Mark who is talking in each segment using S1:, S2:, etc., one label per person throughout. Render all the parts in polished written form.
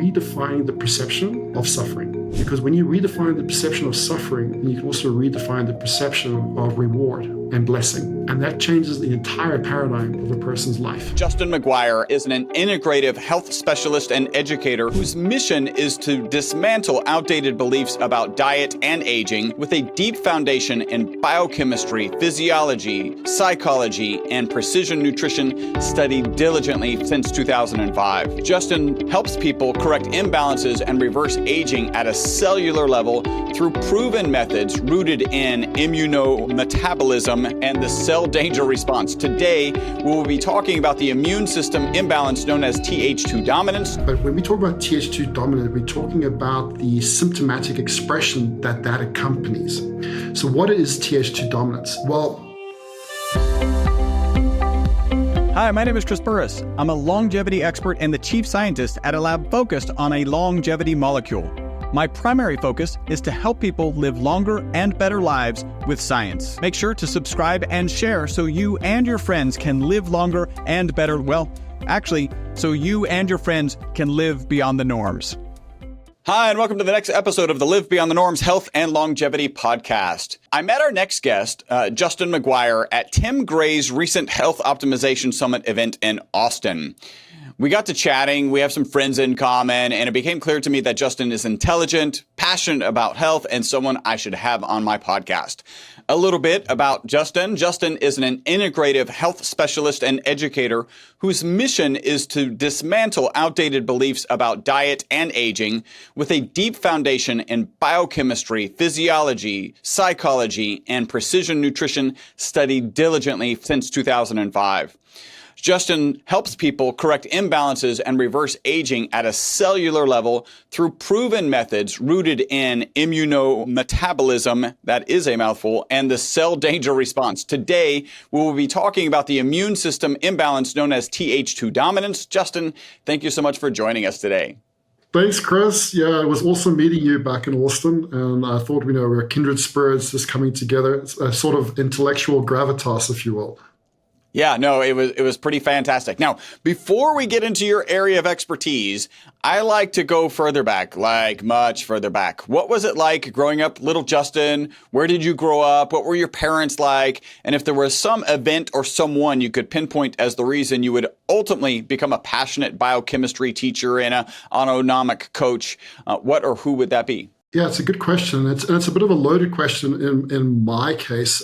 S1: redefining the perception of suffering. Because when you redefine the perception of suffering, you can also redefine the perception of reward and blessing. And that changes the entire paradigm of a person's life.
S2: Justin Maguire is an integrative health specialist and educator whose mission is to dismantle outdated beliefs about diet and aging with a deep foundation in biochemistry, physiology, psychology, and precision nutrition studied diligently since 2005. Justin helps people correct imbalances and reverse aging at a cellular level through proven methods rooted in immunometabolism and the cell danger response. Today, we will be talking about the immune system imbalance known as Th2 dominance.
S1: But when we talk about Th2 dominant, we're talking about the symptomatic expression that accompanies. So what is Th2 dominance? Well,
S3: Hi, my name is Chris Burris. I'm a longevity expert and the chief scientist at a lab focused on a longevity molecule. My primary focus is to help people live longer and better lives with science. Make sure to subscribe and share so you and your friends can live longer and better. Well, actually, so you and your friends can live beyond the norms.
S2: Hi, and welcome to the next episode of the Live Beyond the Norms Health and Longevity Podcast. I met our next guest, Justin Maguire, at Tim Gray's recent Health Optimization Summit event in Austin. We got to chatting, we have some friends in common, and it became clear to me that Justin is intelligent, passionate about health, and someone I should have on my podcast. A little bit about Justin. Justin is an integrative health specialist and educator whose mission is to dismantle outdated beliefs about diet and aging with a deep foundation in biochemistry, physiology, psychology, and precision nutrition studied diligently since 2005. Justin helps people correct imbalances and reverse aging at a cellular level through proven methods rooted in immunometabolism, that is a mouthful, and the cell danger response. Today, we will be talking about the immune system imbalance known as Th2 dominance. Justin, thank you so much for joining us today.
S1: Thanks, Chris. Yeah, it was awesome meeting you back in Austin. And I thought, we're kindred spirits just coming together. It's a sort of intellectual gravitas, if you will.
S2: Yeah, no, it was pretty fantastic. Now, before we get into your area of expertise, I like to go further back, like much further back. What was it like growing up, little Justin? Where did you grow up? What were your parents like? And if there was some event or someone you could pinpoint as the reason you would ultimately become a passionate biochemistry teacher and an autonomic coach, what or who would that be?
S1: Yeah, it's a good question. It's a bit of a loaded question in my case.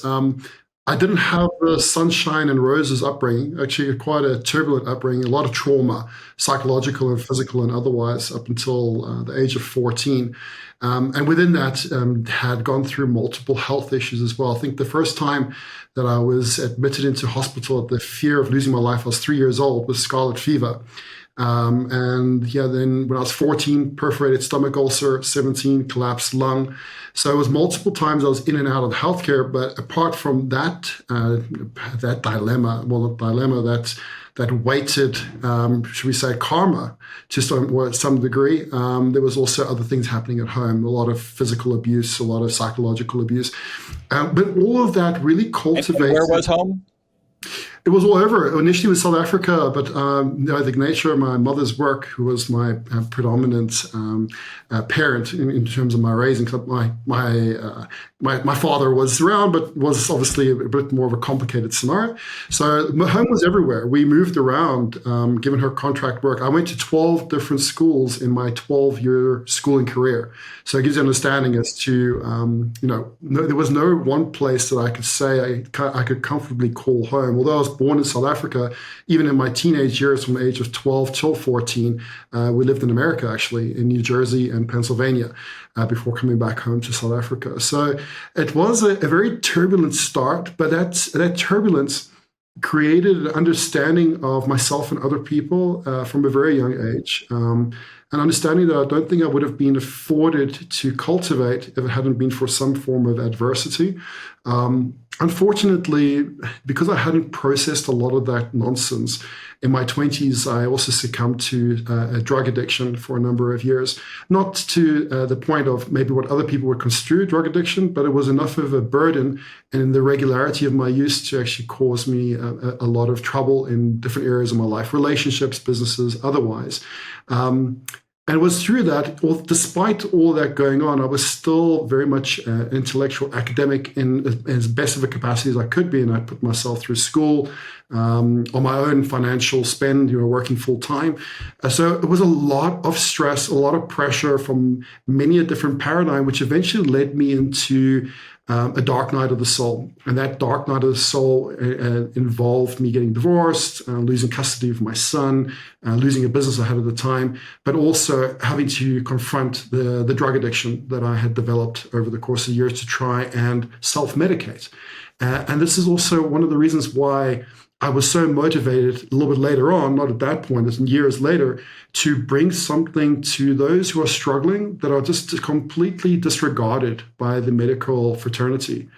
S1: I didn't have the sunshine and roses upbringing, actually quite a turbulent upbringing, a lot of trauma, psychological and physical and otherwise, up until the age of 14. And within that, had gone through multiple health issues as well. I think the first time that I was admitted into hospital at the fear of losing my life, I was 3 years old, with scarlet fever. Then when I was 14, perforated stomach ulcer, 17, collapsed lung. So it was multiple times I was in and out of healthcare. But apart from that, that weighted, should we say, karma to some degree, there was also other things happening at home, a lot of physical abuse, a lot of psychological abuse. But all of that really cultivated.
S2: And where was home?
S1: It was all over. Initially, it was South Africa, but the nature of my mother's work, who was my predominant parent in terms of my raising. My father was around, but was obviously a bit more of a complicated scenario. So my home was everywhere. We moved around, given her contract work. I went to 12 different schools in my 12-year schooling career. So it gives you an understanding as to, there was no one place that I could say I could comfortably call home. Although I was born in South Africa, even in my teenage years, from the age of 12 till 14, we lived in America, actually, in New Jersey and Pennsylvania, before coming back home to South Africa. So it was a very turbulent start, but that turbulence created an understanding of myself and other people from a very young age. An understanding that I don't think I would have been afforded to cultivate if it hadn't been for some form of adversity. Unfortunately, because I hadn't processed a lot of that nonsense, in my 20s, I also succumbed to a drug addiction for a number of years. Not to the point of maybe what other people would construe drug addiction, but it was enough of a burden and the regularity of my use to actually cause me a lot of trouble in different areas of my life, relationships, businesses, otherwise. And it was through that, despite all that going on, I was still very much intellectual academic in as best of a capacity as I could be. And I put myself through school on my own financial spend, working full time. So it was a lot of stress, a lot of pressure from many a different paradigm, which eventually led me into a dark night of the soul. And that dark night of the soul involved me getting divorced, losing custody of my son, losing a business I had at the time, but also having to confront the drug addiction that I had developed over the course of years to try and self-medicate. And this is also one of the reasons why I was so motivated a little bit later on, not at that point, as years later, to bring something to those who are struggling that are just completely disregarded by the medical fraternity.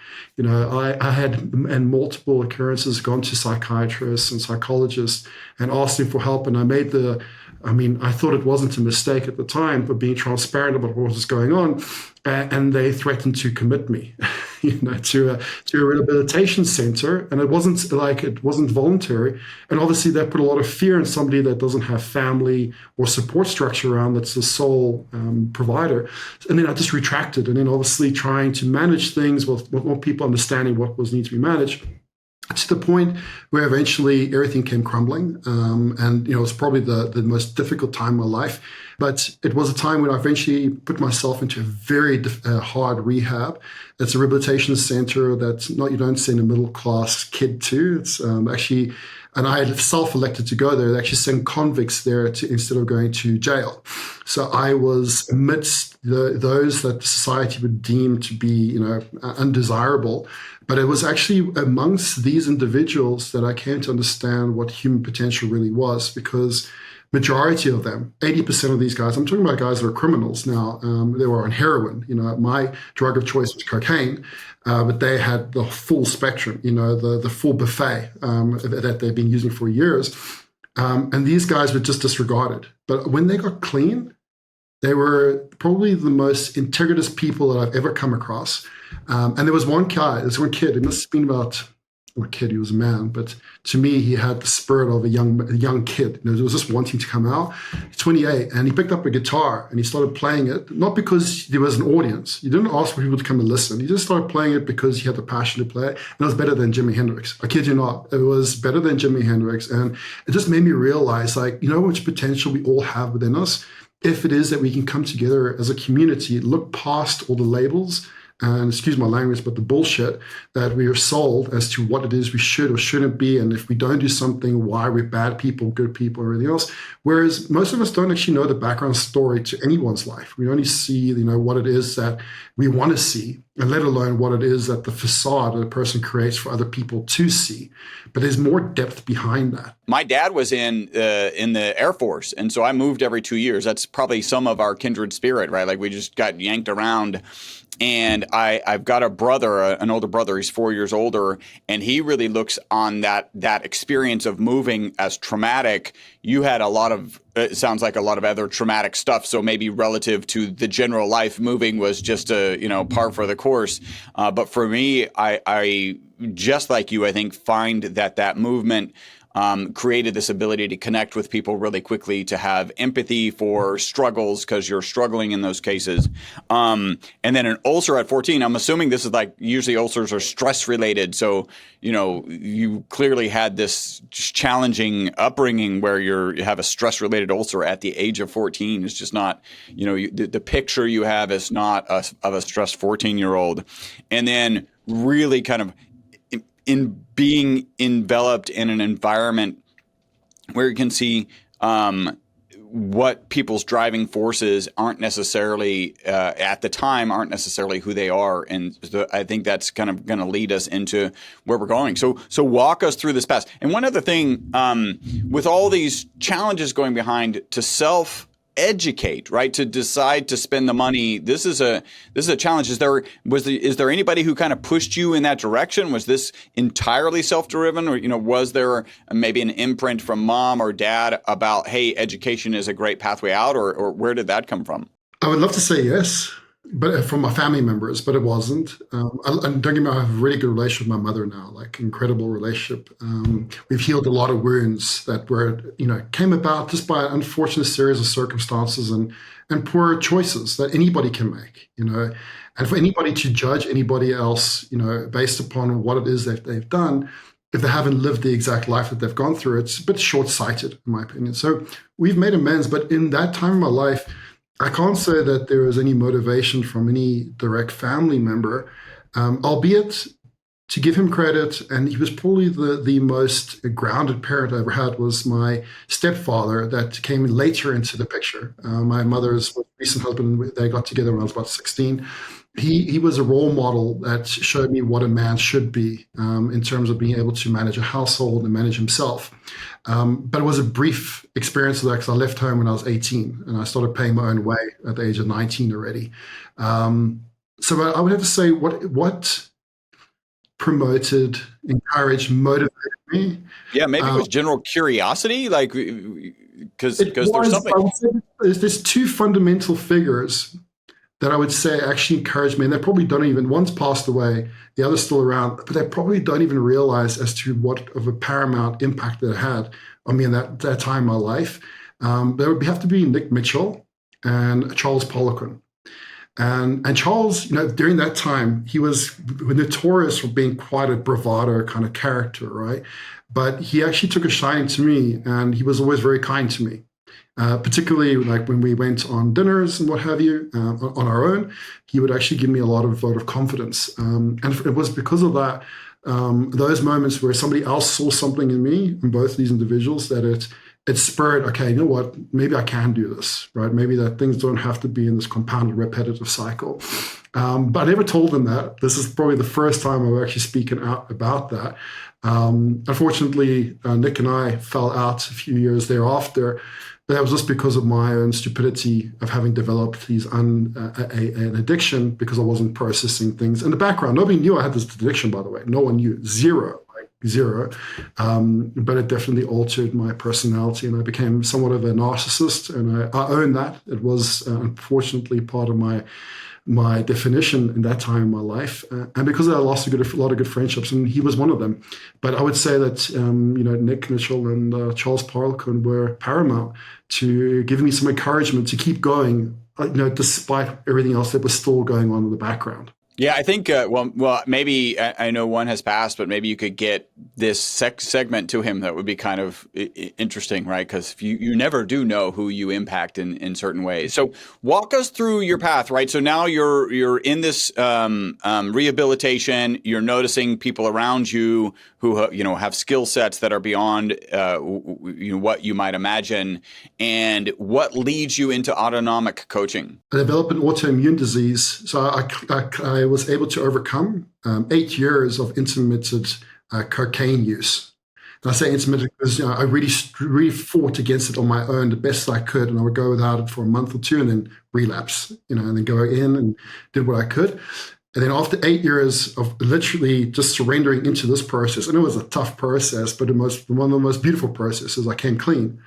S1: I had, in multiple occurrences, gone to psychiatrists and psychologists and asked them for help. And I thought it wasn't a mistake at the time, but being transparent about what was going on. And they threatened to commit me, to a rehabilitation center. And it wasn't voluntary. And obviously that put a lot of fear in somebody that doesn't have family or support structure around, that's the sole provider. And then I just retracted. And then obviously trying to manage things with more people understanding what was needs to be managed, to the point where eventually everything came crumbling. And it was probably the most difficult time in my life. But it was a time when I eventually put myself into a very hard rehab. It's a rehabilitation center that you don't send a middle-class kid to. It's actually, and I had self-elected to go there. They actually send convicts there instead of going to jail. So I was amidst those that society would deem to be, undesirable. But it was actually amongst these individuals that I came to understand what human potential really was, because majority of them, 80% of these guys, I'm talking about guys that are criminals now, they were on heroin. My drug of choice was cocaine, but they had the full spectrum, the full buffet that they've been using for years. And these guys were just disregarded. But when they got clean, they were probably the most integritous people that I've ever come across. And there was one kid, it must have been about, not a kid, he was a man, but to me, he had the spirit of a young kid. He was just wanting to come out. He's 28, and he picked up a guitar and he started playing it, not because there was an audience. He didn't ask for people to come and listen. He just started playing it because he had the passion to play it. And it was better than Jimi Hendrix. I kid you not. It was better than Jimi Hendrix. And it just made me realize, how much potential we all have within us, if it is that we can come together as a community, look past all the labels, and excuse my language, but the bullshit that we are sold as to what it is we should or shouldn't be, and if we don't do something, why we're bad people, good people, or everything else. Whereas most of us don't actually know the background story to anyone's life. We only see, what it is that we want to see, and let alone what it is that the facade that a person creates for other people to see. But there's more depth behind that.
S2: My dad was in the Air Force, and so I moved every 2 years. That's probably some of our kindred spirit, right? Like we just got yanked around. And I've got a brother, an older brother. He's 4 years older, and he really looks on that experience of moving as traumatic. You had it sounds like a lot of other traumatic stuff. So maybe relative to the general life, moving was just par for the course. But for me, I just like you, I think, find that movement created this ability to connect with people really quickly, to have empathy for struggles because you're struggling in those cases. And then an ulcer at 14, I'm assuming this is usually ulcers are stress related. So, you clearly had this challenging upbringing where you have a stress related ulcer at the age of 14. It's just not, the picture you have is not of a stressed 14-year-old. And then really kind of in being enveloped in an environment where you can see what people's driving forces aren't necessarily at the time aren't necessarily who they are, and I think that's kind of going to lead us into where we're going. So walk us through this past. And one other thing, with all these challenges going behind, to self-educate, right? To decide to spend the money. This is a challenge. Is there anybody who kind of pushed you in that direction? Was this entirely self-driven, or was there maybe an imprint from mom or dad about, hey, education is a great pathway out, or where did that come from?
S1: I would love to say yes. but from my family members, but it wasn't. And don't get me wrong, I have a really good relationship with my mother now, like incredible relationship. We've healed a lot of wounds that were, came about just by an unfortunate series of circumstances and poor choices that anybody can make, and for anybody to judge anybody else, based upon what it is that they've done, if they haven't lived the exact life that they've gone through, it's a bit short-sighted, in my opinion. So we've made amends, but in that time of my life, I can't say that there was any motivation from any direct family member, albeit to give him credit, and he was probably the most grounded parent I ever had, was my stepfather that came later into the picture. My mother's recent husband, they got together when I was about 16. He was a role model that showed me what a man should be in terms of being able to manage a household and manage himself. But it was a brief experience of that because I left home when I was 18 and I started paying my own way at the age of 19 already. So I would have to say what promoted, encouraged, motivated me.
S2: Yeah, maybe it was general curiosity, like because there's something.
S1: I would say there's two fundamental figures that I would say actually encouraged me, and they probably don't even, one's passed away, the other's still around, but they probably don't even realize as to what of a paramount impact that had on me in that time in my life. There would have to be Nick Mitchell and Charles Poliquin. And Charles, during that time, he was notorious for being quite a bravado kind of character, right? But he actually took a shine to me, and he was always very kind to me. Particularly like when we went on dinners and what have you, on our own, he would actually give me a lot of vote of confidence. And it was because of that, those moments where somebody else saw something in me, in both these individuals, that it spurred, okay, you know what, maybe I can do this, right? Maybe that things don't have to be in this compounded repetitive cycle. But I never told them that. This is probably the first time I'm actually speaking out about that. Unfortunately, Nick and I fell out a few years thereafter. But that was just because of my own stupidity of having developed an addiction because I wasn't processing things in the background. Nobody knew I had this addiction, by the way. No one knew. Zero. But it definitely altered my personality, and I became somewhat of a narcissist, and I own that. It was unfortunately part of my definition in that time in my life. And because I lost a lot of good friendships, and he was one of them. But I would say that, Nick Mitchell and Charles Poliquin were paramount to give me some encouragement to keep going, despite everything else that was still going on in the background.
S2: Yeah, I think, well, maybe I know one has passed, but maybe you could get this segment to him that would be kind of interesting, right? Because you never do know who you impact in certain ways. So walk us through your path, right? So now you're in this rehabilitation. You're noticing people around you who have skill sets that are beyond what you might imagine. And what leads you into autonomic coaching?
S1: I developed an autoimmune disease, so I was able to overcome 8 years of intermittent cocaine use. And I say intermittent because I really fought against it on my own the best I could, and I would go without it for a month or two and then relapse, and then go in and did what I could. And then after 8 years of literally just surrendering into this process, and it was a tough process, but one of the most beautiful processes, I came clean.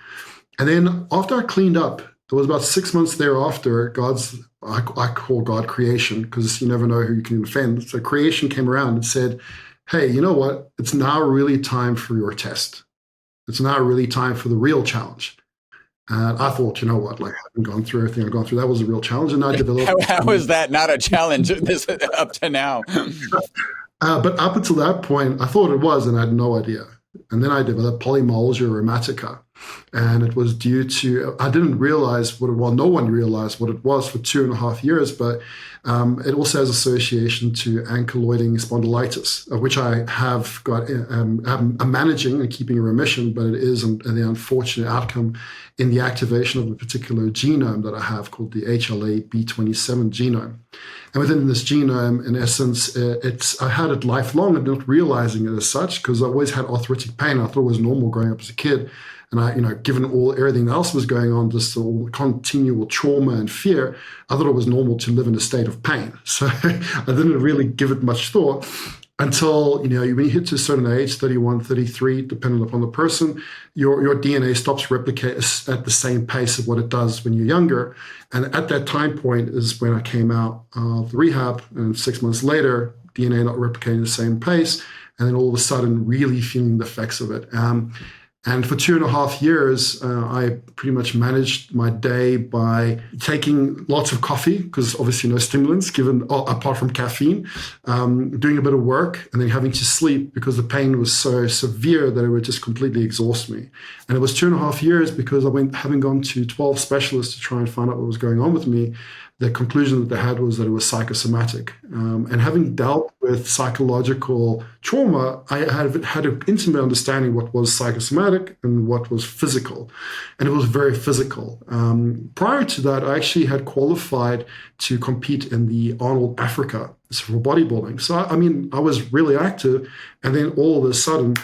S1: And then after I cleaned up, it was about 6 months thereafter, I call God creation, because you never know who you can offend. So creation came around and said, hey, you know what? It's now really time for your test. It's now really time for the real challenge. And I thought, you know what, like I've gone through everything I've gone through. That was a real challenge. And I developed.
S2: How is that not a challenge up to now?
S1: But up until that point, I thought it was, and I had no idea. And then I developed polymyalgia rheumatica. And it was due to, I didn't realize no one realized what it was for 2.5 years, but it also has association to ankylosing spondylitis, of which I have got, I'm managing and keeping in remission, but it is the unfortunate outcome in the activation of a particular genome that I have called the HLA-B27 genome. And within this genome, in essence, I had it lifelong and not realizing it as such, because I always had arthritic pain. I thought it was normal growing up as a kid. And I, given everything else was going on, just all continual trauma and fear, I thought it was normal to live in a state of pain. So I didn't really give it much thought until, when you hit to a certain age, 31, 33, depending upon the person, your DNA stops replicating at the same pace of what it does when you're younger. And at that time point is when I came out of the rehab, and 6 months later, DNA not replicating the same pace, and then all of a sudden really feeling the effects of it. And for 2.5 years, I pretty much managed my day by taking lots of coffee, because obviously no stimulants given apart from caffeine, doing a bit of work, and then having to sleep because the pain was so severe that it would just completely exhaust me. And it was 2.5 years because having gone to 12 specialists to try and find out what was going on with me. The conclusion that they had was that it was psychosomatic. And having dealt with psychological trauma, I had an intimate understanding what was psychosomatic and what was physical. And it was very physical. Prior to that, I actually had qualified to compete in the Arnold Africa for bodybuilding. So, I was really active. And then all of a sudden,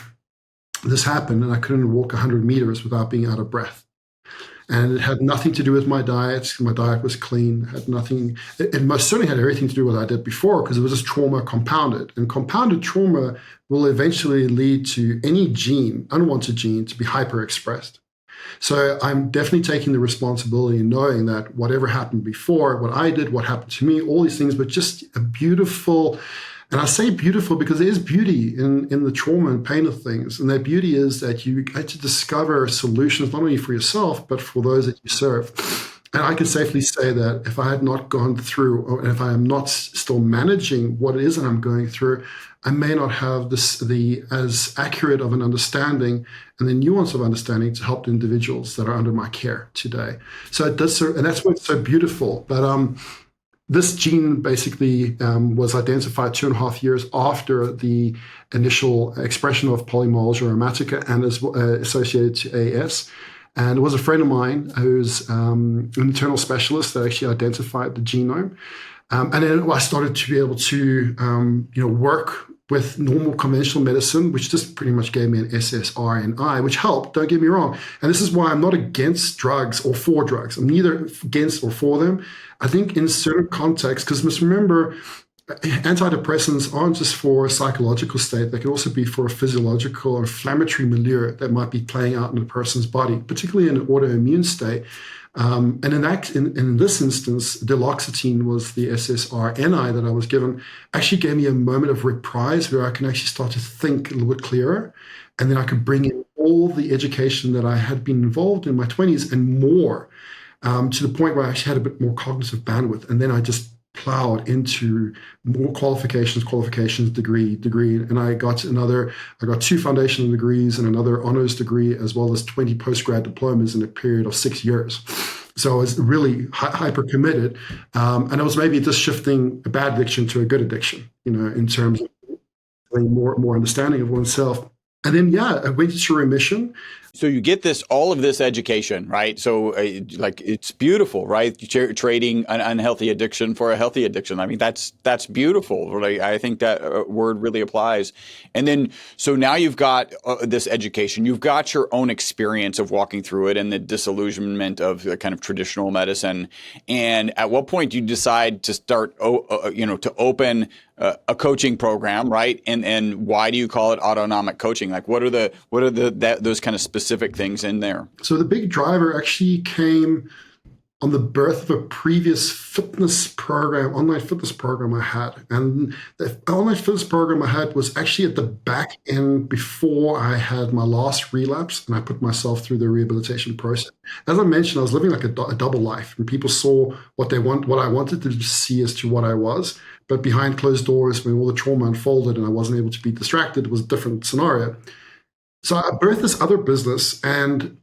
S1: this happened, and I couldn't walk 100 meters without being out of breath. And it had nothing to do with my diet. My diet was clean. It had nothing. It most certainly had everything to do with what I did before, because it was just trauma compounded. And compounded trauma will eventually lead to any gene, unwanted gene, to be hyperexpressed. So I'm definitely taking the responsibility and knowing that whatever happened before, what I did, what happened to me, all these things, but just a beautiful. And I say beautiful because there is beauty in the trauma and pain of things. And that beauty is that you get to discover solutions, not only for yourself, but for those that you serve. And I can safely say that if I had not gone through, or if I am not still managing what it is that I'm going through, I may not have the as accurate of an understanding and the nuance of understanding to help the individuals that are under my care today. So it does, and that's what's so beautiful. But this gene basically was identified 2.5 years after the initial expression of polymyalgia rheumatica and is associated to AS. And it was a friend of mine who's an internal specialist that actually identified the genome. And then I started to be able to work with normal conventional medicine, which just pretty much gave me an SSRI, which helped, don't get me wrong. And this is why I'm not against drugs or for drugs. I'm neither against or for them. I think in certain contexts, because must remember, antidepressants aren't just for a psychological state. They can also be for a physiological or inflammatory milieu that might be playing out in a person's body, particularly in an autoimmune state. And in this instance, duloxetine was the SSRI that I was given, actually gave me a moment of reprise where I can actually start to think a little bit clearer. And then I could bring in all the education that I had been involved in my 20s and more, to the point where I actually had a bit more cognitive bandwidth. And then I just plowed into more qualifications, degree. And I got 2 foundational degrees and another honors degree, as well as 20 postgrad diplomas in a period of 6 years. So I was really hyper committed. And it was maybe just shifting a bad addiction to a good addiction, in terms of having more understanding of oneself. And then, I went into remission.
S2: So you get all of this education, right? So it's beautiful, right? Trading an unhealthy addiction for a healthy addiction. I mean, that's beautiful. Right? I think that word really applies. And then, so now you've got this education, you've got your own experience of walking through it and the disillusionment of the kind of traditional medicine. And at what point do you decide to start, to open a coaching program, right? And why do you call it autonomic coaching? Like, what are those kind of specific things in there?
S1: So the big driver actually came on the birth of a previous online fitness program I had. And the online fitness program I had was actually at the back end before I had my last relapse, and I put myself through the rehabilitation process. As I mentioned, I was living like a double life, and people saw what I wanted to see as to what I was. But behind closed doors, when all the trauma unfolded and I wasn't able to be distracted, it was a different scenario. So I birthed this other business, and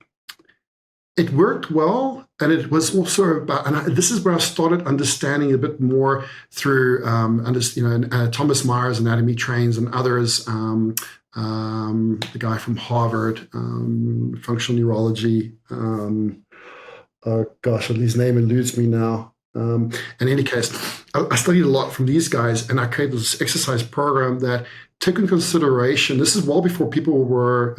S1: it worked well. And it was also about, and this is where I started understanding a bit more through, Thomas Myers Anatomy Trains and others, the guy from Harvard, functional neurology. His name eludes me now. In any case, I studied a lot from these guys, and I created this exercise program that took in consideration, this is well before people were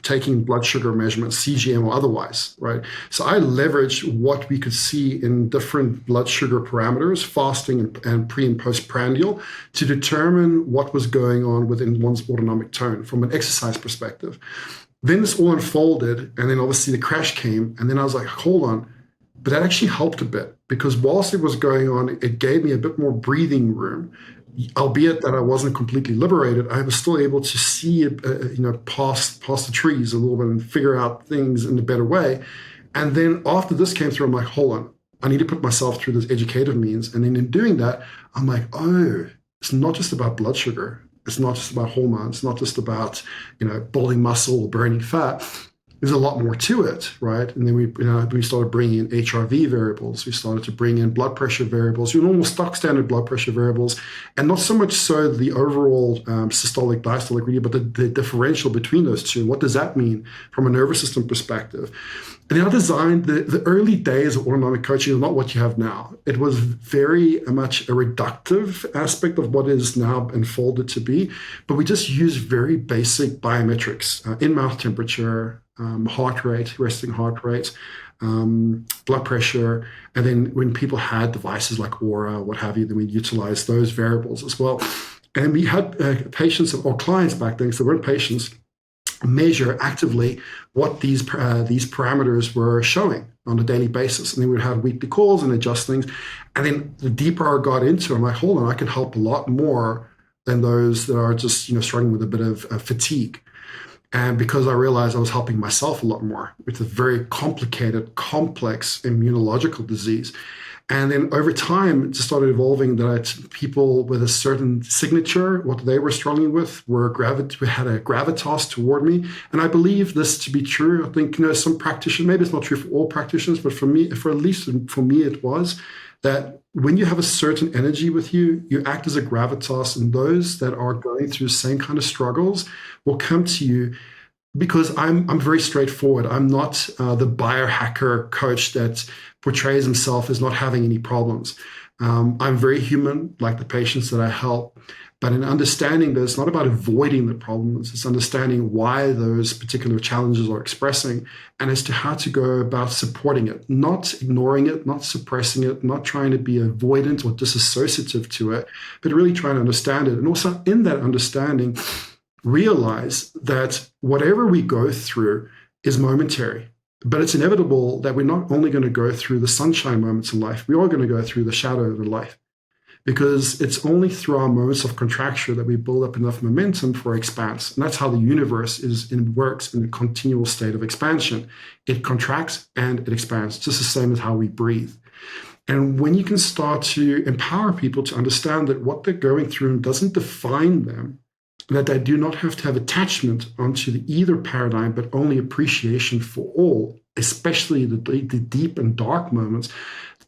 S1: taking blood sugar measurements, CGM or otherwise, right? So I leveraged what we could see in different blood sugar parameters, fasting and pre and postprandial, to determine what was going on within one's autonomic tone from an exercise perspective. Then this all unfolded, and then obviously the crash came, and then I was like, hold on. But that actually helped a bit, because whilst it was going on, it gave me a bit more breathing room. Albeit that I wasn't completely liberated, I was still able to see, past the trees a little bit and figure out things in a better way. And then after this came through, I'm like, hold on, I need to put myself through this educative means. And then in doing that, I'm like, oh, it's not just about blood sugar. It's not just about hormones. It's not just about, building muscle or burning fat. There's a lot more to it, right? And then we started bringing in HRV variables. We started to bring in blood pressure variables, your normal stock standard blood pressure variables, and not so much so the overall systolic, diastolic reading, but the differential between those two. What does that mean from a nervous system perspective? And then I designed the early days of autonomic coaching is not what you have now. It was very much a reductive aspect of what is now unfolded to be, but we just use very basic biometrics, in-mouth temperature, heart rate, resting heart rate, blood pressure. And then when people had devices like Aura, what have you, then we utilized those variables as well. And we had patients or clients back then, so they weren't patients, measure actively what these parameters were showing on a daily basis. And then we'd have weekly calls and adjust things. And then the deeper I got into it, I'm like, hold on, I can help a lot more than those that are just, struggling with a bit of fatigue. And because I realized I was helping myself a lot more with a very complicated, complex immunological disease. And then over time, it just started evolving that people with a certain signature, what they were struggling with, had a gravitas toward me. And I believe this to be true. I think, some practitioners, maybe it's not true for all practitioners, but for me, at least for me, it was that when you have a certain energy with you, you act as a gravitas, and those that are going through the same kind of struggles will come to you. Because I'm very straightforward. I'm not the biohacker coach that portrays himself as not having any problems. I'm very human, like the patients that I help. But in understanding that it's not about avoiding the problems, it's understanding why those particular challenges are expressing, and as to how to go about supporting it, not ignoring it, not suppressing it, not trying to be avoidant or disassociative to it, but really trying to understand it. And also in that understanding, realize that whatever we go through is momentary, but it's inevitable that we're not only going to go through the sunshine moments in life, we are going to go through the shadow of life, because it's only through our moments of contraction that we build up enough momentum for expanse. And that's how the universe works in a continual state of expansion. It contracts and it expands, just the same as how we breathe. And when you can start to empower people to understand that what they're going through doesn't define them, that they do not have to have attachment onto the either paradigm, but only appreciation for all, especially the deep and dark moments,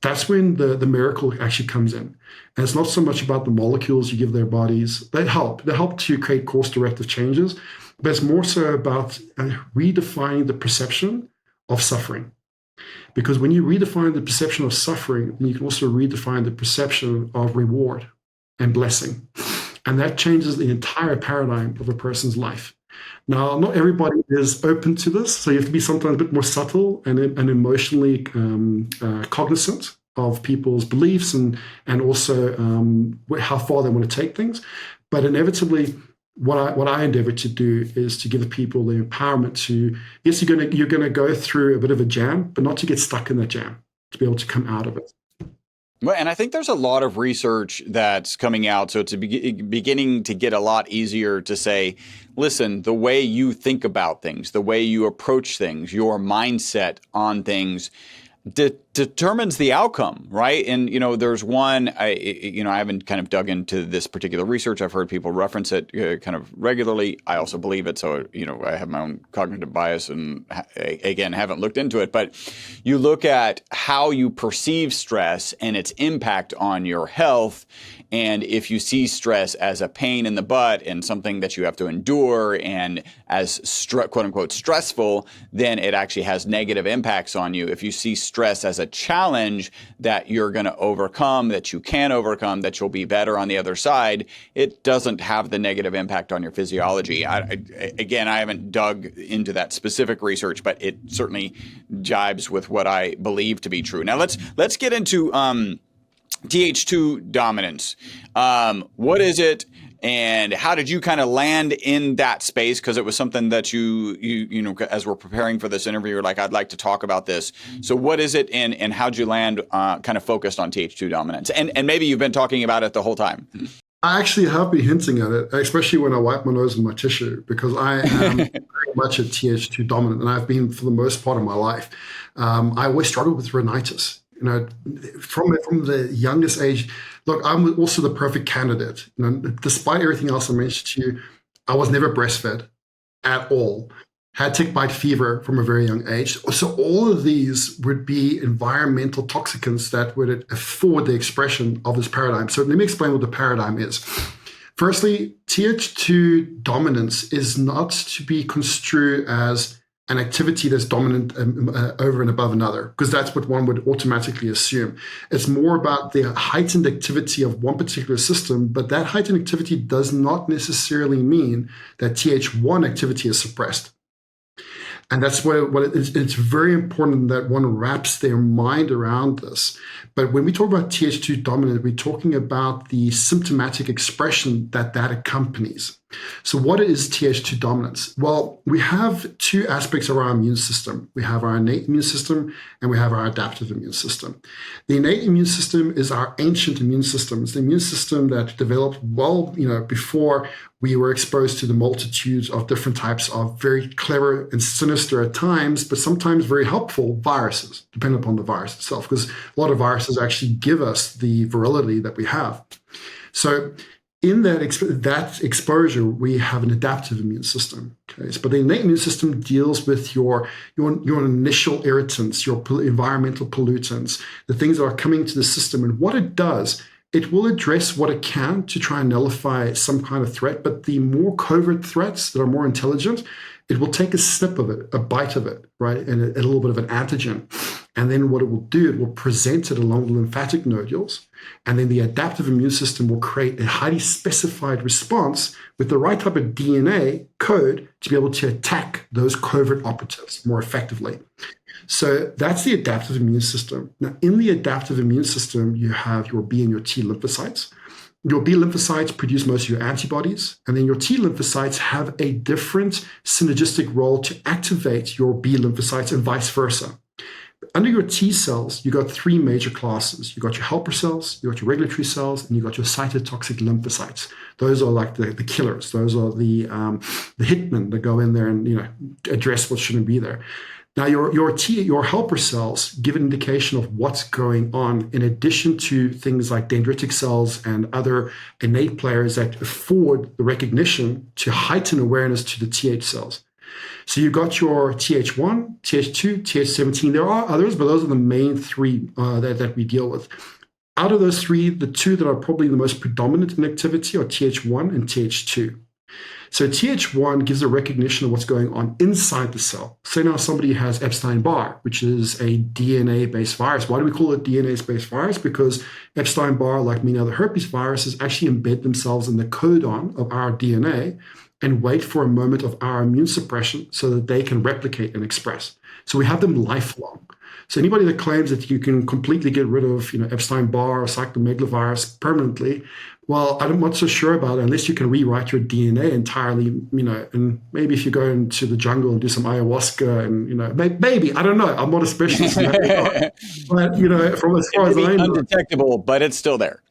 S1: that's when the miracle actually comes in. And it's not so much about the molecules you give their bodies. They help to create course directive changes, but it's more so about redefining the perception of suffering. Because when you redefine the perception of suffering, then you can also redefine the perception of reward and blessing. And that changes the entire paradigm of a person's life. Now, not everybody is open to this, so you have to be sometimes a bit more subtle and emotionally cognizant of people's beliefs and also how far they want to take things. But inevitably, what I endeavor to do is to give people the empowerment to, yes, you're gonna go through a bit of a jam, but not to get stuck in that jam, to be able to come out of it.
S2: Well, and I think there's a lot of research that's coming out. So it's beginning to get a lot easier to say, listen, the way you think about things, the way you approach things, your mindset on things determines the outcome, right? And, there's one, I haven't kind of dug into this particular research. I've heard people reference it kind of regularly. I also believe it. So, I have my own cognitive bias and, again, haven't looked into it. But you look at how you perceive stress and its impact on your health. And if you see stress as a pain in the butt and something that you have to endure and as quote unquote stressful, then it actually has negative impacts on you. If you see stress as a challenge that you're going to overcome, that you can overcome, that you'll be better on the other side, it doesn't have the negative impact on your physiology. Again, I haven't dug into that specific research, but it certainly jibes with what I believe to be true. Now let's get into Th2 dominance. What is it? And how did you kind of land in that space? Because it was something that you know, as we're preparing for this interview, you're like, I'd like to talk about this. So what is it, and how'd you land kind of focused on Th2 dominance? And maybe you've been talking about it the whole time.
S1: I actually have been hinting at it, especially when I wipe my nose with my tissue, because I am very much a Th2 dominant, and I've been for the most part of my life. I always struggled with rhinitis. You know, from the youngest age. Look, I'm also the perfect candidate. You know, despite everything else I mentioned to you, I was never breastfed at all. Had tick bite fever from a very young age. So all of these would be environmental toxicants that would afford the expression of this paradigm. So let me explain what the paradigm is. Firstly, Th2 dominance is not to be construed as an activity that's dominant over and above another, because that's what one would automatically assume. It's more about the heightened activity of one particular system, but that heightened activity does not necessarily mean that Th1 activity is suppressed. And that's what it's very important that one wraps their mind around this. But when we talk about Th2 dominant, we're talking about the symptomatic expression that accompanies. So what is Th2 dominance? Well, we have two aspects of our immune system. We have our innate immune system and we have our adaptive immune system. The innate immune system is our ancient immune system. It's the immune system that developed well, before we were exposed to the multitudes of different types of very clever and sinister at times, but sometimes very helpful viruses, depending upon the virus itself, because a lot of viruses actually give us the virility that we have. So in that exposure, we have an adaptive immune system. Okay, but the innate immune system deals with your initial irritants, your environmental pollutants, the things that are coming to the system. And what it does, it will address what it can to try and nullify some kind of threat. But the more covert threats that are more intelligent, it will take a snip of it, a bite of it, right, and a little bit of an antigen. And then what it will do, it will present it along the lymphatic nodules. And then the adaptive immune system will create a highly specified response with the right type of DNA code to be able to attack those covert operatives more effectively. So that's the adaptive immune system. Now, in the adaptive immune system, you have your B and your T lymphocytes. Your B lymphocytes produce most of your antibodies, and then your T lymphocytes have a different synergistic role to activate your B lymphocytes and vice versa. Under your T cells, you got three major classes. You got your helper cells, you got your regulatory cells, and you got your cytotoxic lymphocytes. Those are like the killers. Those are the hitmen that go in there and address what shouldn't be there. Now, your helper cells give an indication of what's going on, in addition to things like dendritic cells and other innate players that afford the recognition to heighten awareness to the Th cells. So you got your Th1, Th2, Th17. There are others, but those are the main three that we deal with. Out of those three, the two that are probably the most predominant in activity are Th1 and Th2. So Th1 gives a recognition of what's going on inside the cell. Say now somebody has Epstein-Barr, which is a DNA-based virus. Why do we call it DNA-based virus? Because Epstein-Barr, like many other herpes viruses, actually embed themselves in the codon of our DNA and wait for a moment of our immune suppression so that they can replicate and express. So we have them lifelong. So anybody that claims that you can completely get rid of Epstein-Barr or cytomegalovirus permanently, well, I'm not so sure about it unless you can rewrite your DNA entirely, and maybe if you go into the jungle and do some ayahuasca and, maybe, I don't know. I'm not a specialist in that regard. But, from as far as I know.
S2: Undetectable, but it's still there.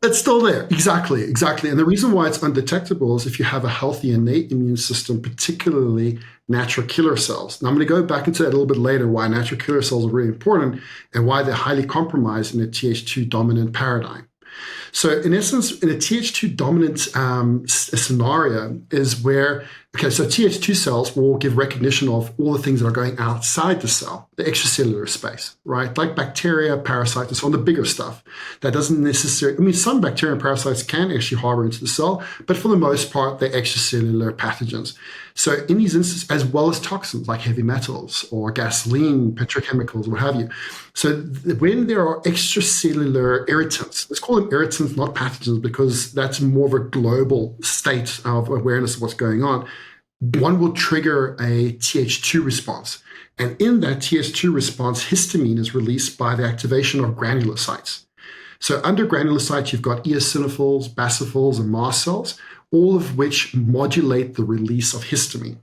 S1: It's still there. Exactly. And the reason why it's undetectable is if you have a healthy innate immune system, particularly natural killer cells. Now, I'm going to go back into that a little bit later, why natural killer cells are really important and why they're highly compromised in the Th2 dominant paradigm. So in essence, in a Th2 dominant scenario is where, so Th2 cells will give recognition of all the things that are going outside the cell, the extracellular space, right? Like bacteria, parasites, and so on, the bigger stuff. That doesn't necessarily, some bacteria and parasites can actually harbor into the cell, but for the most part, they're extracellular pathogens. So in these instances, as well as toxins like heavy metals or gasoline, petrochemicals, what have you. So when there are extracellular irritants, let's call them irritants, not pathogens, because that's more of a global state of awareness of what's going on. One will trigger a Th2 response. And in that Th2 response, histamine is released by the activation of granulocytes. So under granulocytes, you've got eosinophils, basophils, and mast cells, all of which modulate the release of histamine.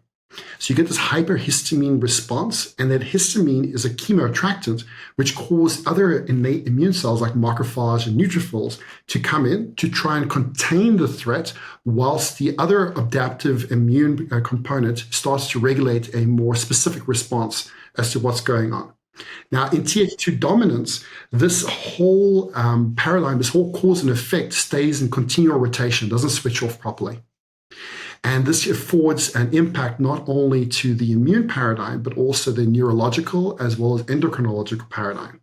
S1: So you get this hyperhistamine response, and that histamine is a chemoattractant which causes other innate immune cells like macrophages and neutrophils to come in to try and contain the threat, whilst the other adaptive immune component starts to regulate a more specific response as to what's going on. Now, in Th2 dominance, this whole paradigm, this whole cause and effect stays in continual rotation, doesn't switch off properly. And this affords an impact not only to the immune paradigm, but also the neurological as well as endocrinological paradigm.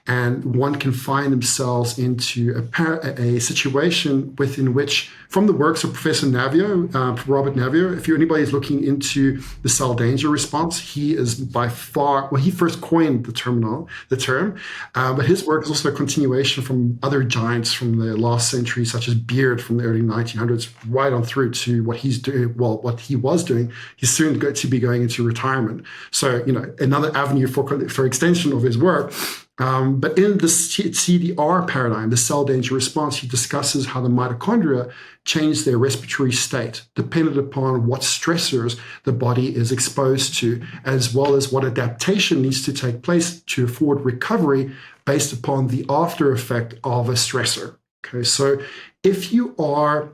S1: And one can find themselves into a situation within which, from the works of Professor Navio, Robert Navio, if anybody is looking into the cell danger response, he is by far, well, he first coined the term, but his work is also a continuation from other giants from the last century, such as Beard from the early 1900s, right on through to what he's doing, well, what he was doing. He's soon going to be going into retirement. So, another avenue for extension of his work. But in the CDR paradigm, the cell danger response, he discusses how the mitochondria change their respiratory state dependent upon what stressors the body is exposed to, as well as what adaptation needs to take place to afford recovery based upon the after effect of a stressor. Okay, so if you are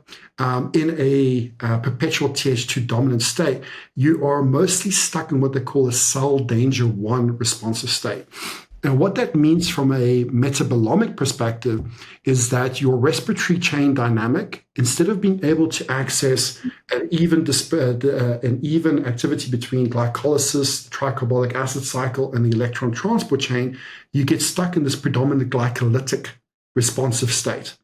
S1: in a perpetual Th2 dominant state, you are mostly stuck in what they call a cell danger 1 responsive state. And what that means from a metabolomic perspective is that your respiratory chain dynamic, instead of being able to access an even activity between glycolysis, tricarbolic acid cycle, and the electron transport chain, you get stuck in this predominant glycolytic responsive state.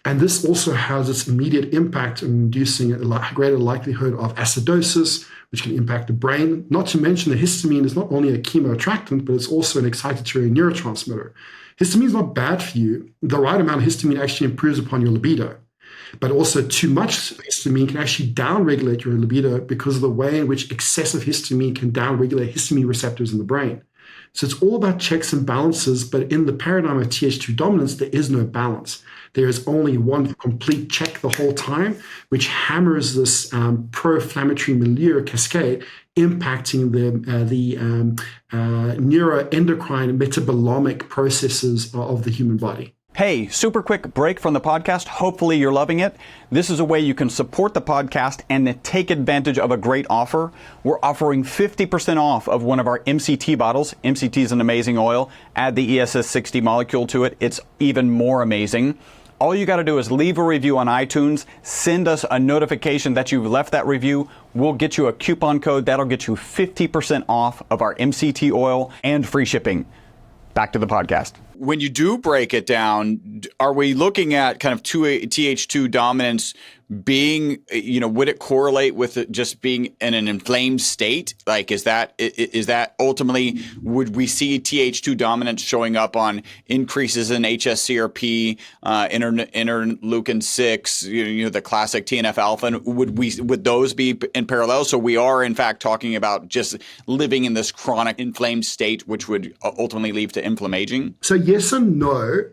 S1: And this also has its immediate impact in inducing a greater likelihood of acidosis, which can impact the brain. Not to mention that histamine is not only a chemoattractant, but it's also an excitatory neurotransmitter. Histamine is not bad for you. The right amount of histamine actually improves upon your libido. But also too much histamine can actually downregulate your libido because of the way in which excessive histamine can downregulate histamine receptors in the brain. So it's all about checks and balances, but in the paradigm of Th2 dominance, there is no balance. There is only one complete check the whole time, which hammers this pro-inflammatory milieu cascade, impacting the neuroendocrine and metabolomic processes of the human body.
S3: Hey, super quick break from the podcast. Hopefully you're loving it. This is a way you can support the podcast and take advantage of a great offer. We're offering 50% off of one of our MCT bottles. MCT is an amazing oil. Add the ESS60 molecule to it. It's even more amazing. All you got to do is leave a review on iTunes, send us a notification that you've left that review. We'll get you a coupon code that'll get you 50% off of our MCT oil and free shipping. Back to the podcast.
S2: When you do break it down, are we looking at kind of Th2 dominance being, would it correlate with it just being in an inflamed state? Like, is that ultimately, would we see Th2 dominance showing up on increases in HSCRP, interleukin 6, the classic TNF alpha? And would those be in parallel? So we are in fact talking about just living in this chronic inflamed state, which would ultimately lead to inflammation?
S1: So yes and no.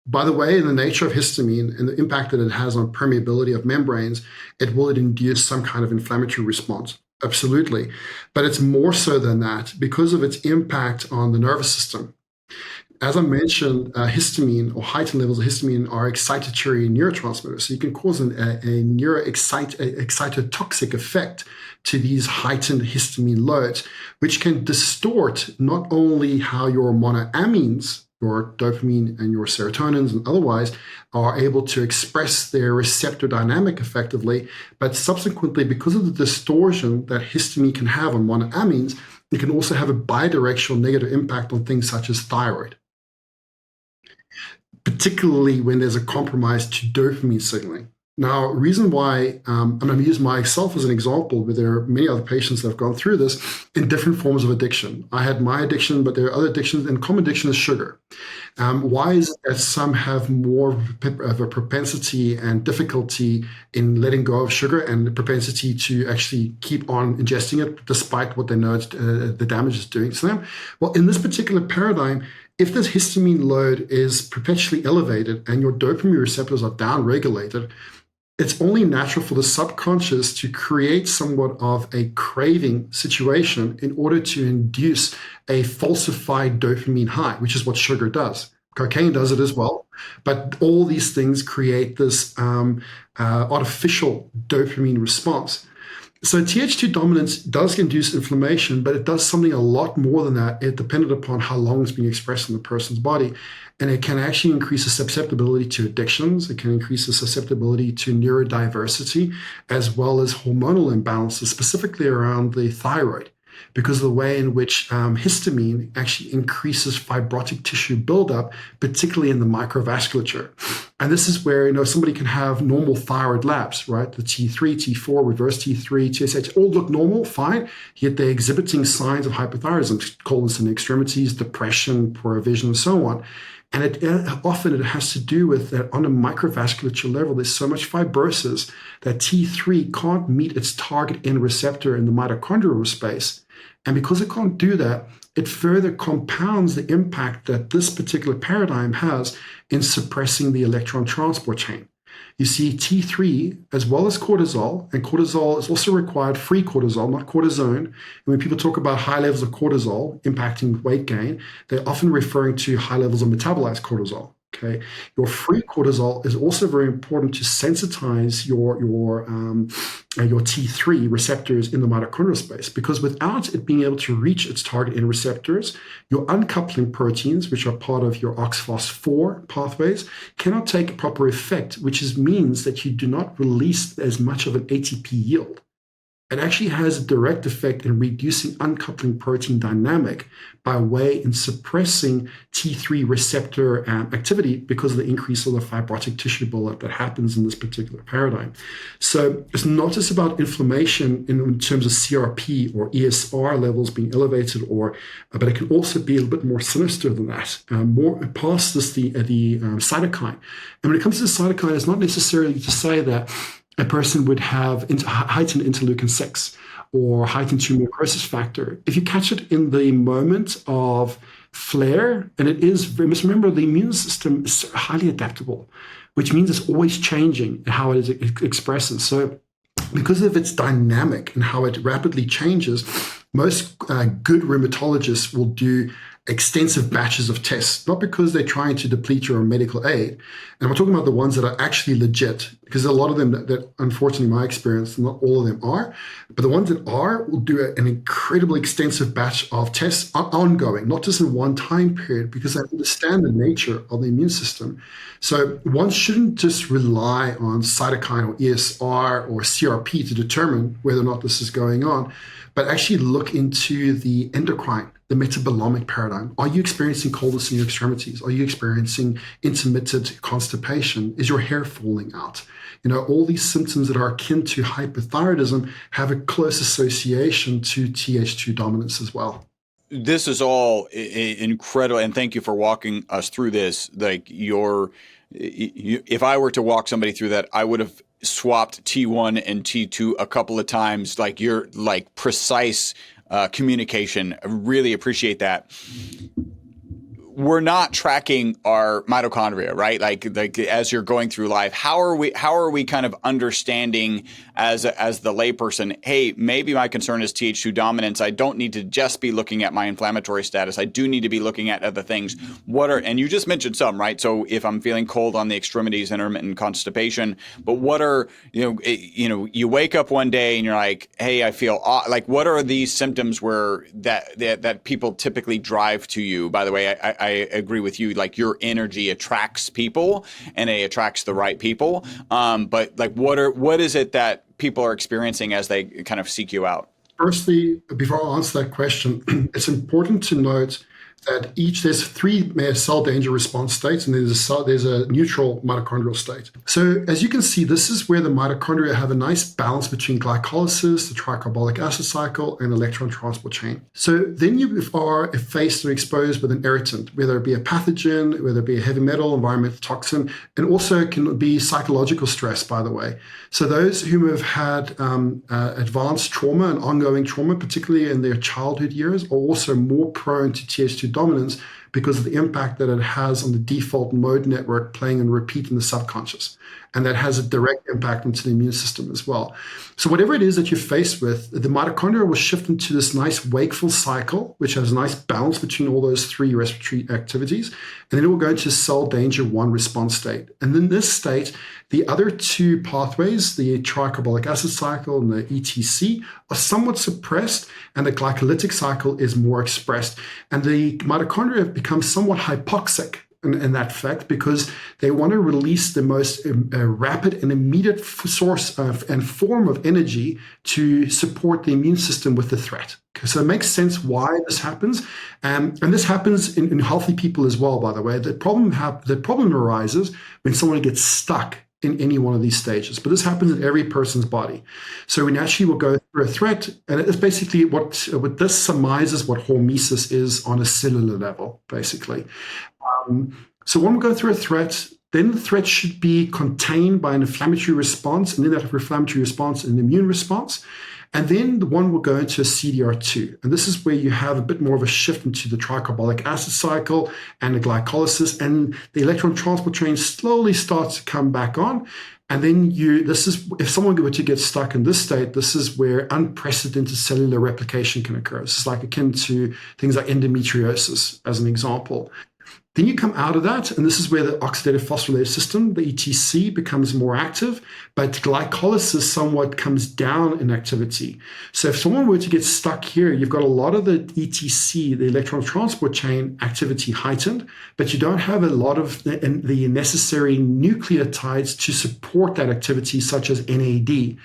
S1: By the way, in the nature of histamine and the impact that it has on permeability of membranes, it will induce some kind of inflammatory response. Absolutely. But it's more so than that because of its impact on the nervous system. As I mentioned, histamine or heightened levels of histamine are excitatory neurotransmitters. So you can cause a excitotoxic effect to these heightened histamine loads, which can distort not only how your monoamines your dopamine and your serotonins and otherwise, are able to express their receptor dynamic effectively. But subsequently, because of the distortion that histamine can have on monoamines, it can also have a bidirectional negative impact on things such as thyroid, particularly when there's a compromise to dopamine signaling. Now, reason why, I'm going to use myself as an example, but there are many other patients that have gone through this in different forms of addiction. I had my addiction, but there are other addictions, and common addiction is sugar. Why is it that some have more of a propensity and difficulty in letting go of sugar and the propensity to actually keep on ingesting it despite what they know the damage is doing to them? Well, in this particular paradigm, if this histamine load is perpetually elevated and your dopamine receptors are downregulated, it's only natural for the subconscious to create somewhat of a craving situation in order to induce a falsified dopamine high, which is what sugar does. Cocaine does it as well, but all these things create this artificial dopamine response. So Th2 dominance does induce inflammation, but it does something a lot more than that. It depended upon how long it's being expressed in the person's body. And it can actually increase the susceptibility to addictions. It can increase the susceptibility to neurodiversity, as well as hormonal imbalances, specifically around the thyroid, because of the way in which histamine actually increases fibrotic tissue buildup, particularly in the microvasculature. And this is where, somebody can have normal thyroid labs, right? The T3, T4, reverse T3, TSH, all look normal, fine, yet they're exhibiting signs of hypothyroidism, coldness in the extremities, depression, poor vision, and so on. And often it has to do with that on a microvasculature level, there's so much fibrosis that T3 can't meet its target end receptor in the mitochondrial space. And because it can't do that, it further compounds the impact that this particular paradigm has in suppressing the electron transport chain. You see T3 as well as cortisol, and cortisol is also required free cortisol, not cortisone. And when people talk about high levels of cortisol impacting weight gain, they're often referring to high levels of metabolized cortisol. Okay, your free cortisol is also very important to sensitize your T3 receptors in the mitochondrial space, because without it being able to reach its target end receptors, your uncoupling proteins, which are part of your OXPHOS4 pathways, cannot take proper effect, which means that you do not release as much of an ATP yield. It actually has a direct effect in reducing uncoupling protein dynamic by way in suppressing T3 receptor activity because of the increase of the fibrotic tissue buildup that happens in this particular paradigm. So it's not just about inflammation in terms of CRP or ESR levels being elevated, but it can also be a little bit more sinister than that, more past this the cytokine. And when it comes to the cytokine, it's not necessarily to say that a person would have heightened interleukin-6 or heightened tumor necrosis factor. If you catch it in the moment of flare, and it is, we must remember the immune system is highly adaptable, which means it's always changing how it expresses. So because of its dynamic and how it rapidly changes, most good rheumatologists will do extensive batches of tests, not because they're trying to deplete your medical aid. And we're talking about the ones that are actually legit, because a lot of them that unfortunately, my experience, not all of them are, but the ones that are will do an incredibly extensive batch of tests ongoing, not just in one time period, because they understand the nature of the immune system. So one shouldn't just rely on cytokine or ESR or CRP to determine whether or not this is going on, but actually look into the endocrine, the metabolomic paradigm. Are you experiencing coldness in your extremities? Are you experiencing intermittent constipation? Is your hair falling out? All these symptoms that are akin to hypothyroidism have a close association to Th2 dominance as well.
S2: This is all incredible, and thank you for walking us through this. If I were to walk somebody through that, I would have swapped T1 and T2 a couple of times. Your precise communication. I really appreciate that. We're not tracking our mitochondria, right? Like as you're going through life, how are we kind of understanding as the layperson, hey, maybe my concern is Th2 dominance. I don't need to just be looking at my inflammatory status. I do need to be looking at other things. And you just mentioned some, right? So if I'm feeling cold on the extremities, intermittent constipation, but what are, you wake up one day and you're like, hey, I feel what are these symptoms where that people typically drive to you? By the way, I agree with you. Like your energy attracts people and it attracts the right people. But like, what is it that people are experiencing as they kind of seek you out?
S1: Firstly, before I answer that question, it's important to note that there's three cell danger response states, and there's a neutral mitochondrial state. So as you can see, this is where the mitochondria have a nice balance between glycolysis, the tricarbolic acid cycle, and electron transport chain. So then you are faced or exposed with an irritant, whether it be a pathogen, whether it be a heavy metal, environmental toxin, and also can be psychological stress, by the way. So those who have had advanced trauma and ongoing trauma, particularly in their childhood years, are also more prone to Th2 dominance because of the impact that it has on the default mode network playing and repeat in the subconscious. And that has a direct impact into the immune system as well. So whatever it is that you're faced with, the mitochondria will shift into this nice wakeful cycle, which has a nice balance between all those three respiratory activities. And then it will go into cell danger 1 response state. And in this state, the other two pathways, the tricarbolic acid cycle and the ETC, are somewhat suppressed, and the glycolytic cycle is more expressed. And the mitochondria become somewhat hypoxic in that fact, because they want to release the most rapid and immediate source of and form of energy to support the immune system with the threat. Okay, so it makes sense why this happens. And this happens in healthy people as well, by the way. The problem arises when someone gets stuck in any one of these stages. But this happens in every person's body. So we naturally will go through a threat, and it's basically what this surmises what hormesis is on a cellular level, basically. So when we go through a threat, then the threat should be contained by an inflammatory response, and then that inflammatory response, an immune response. And then the one will go into a CDR2. And this is where you have a bit more of a shift into the tricarbolic acid cycle and the glycolysis, and the electron transport chain slowly starts to come back on. And then if someone were to get stuck in this state, this is where unprecedented cellular replication can occur. This is like akin to things like endometriosis, as an example. Then you come out of that, and this is where the oxidative phosphorylase system, the ETC, becomes more active, but glycolysis somewhat comes down in activity. So if someone were to get stuck here, you've got a lot of the ETC, the electron transport chain activity heightened, but you don't have a lot of the necessary nucleotides to support that activity, such as NAD.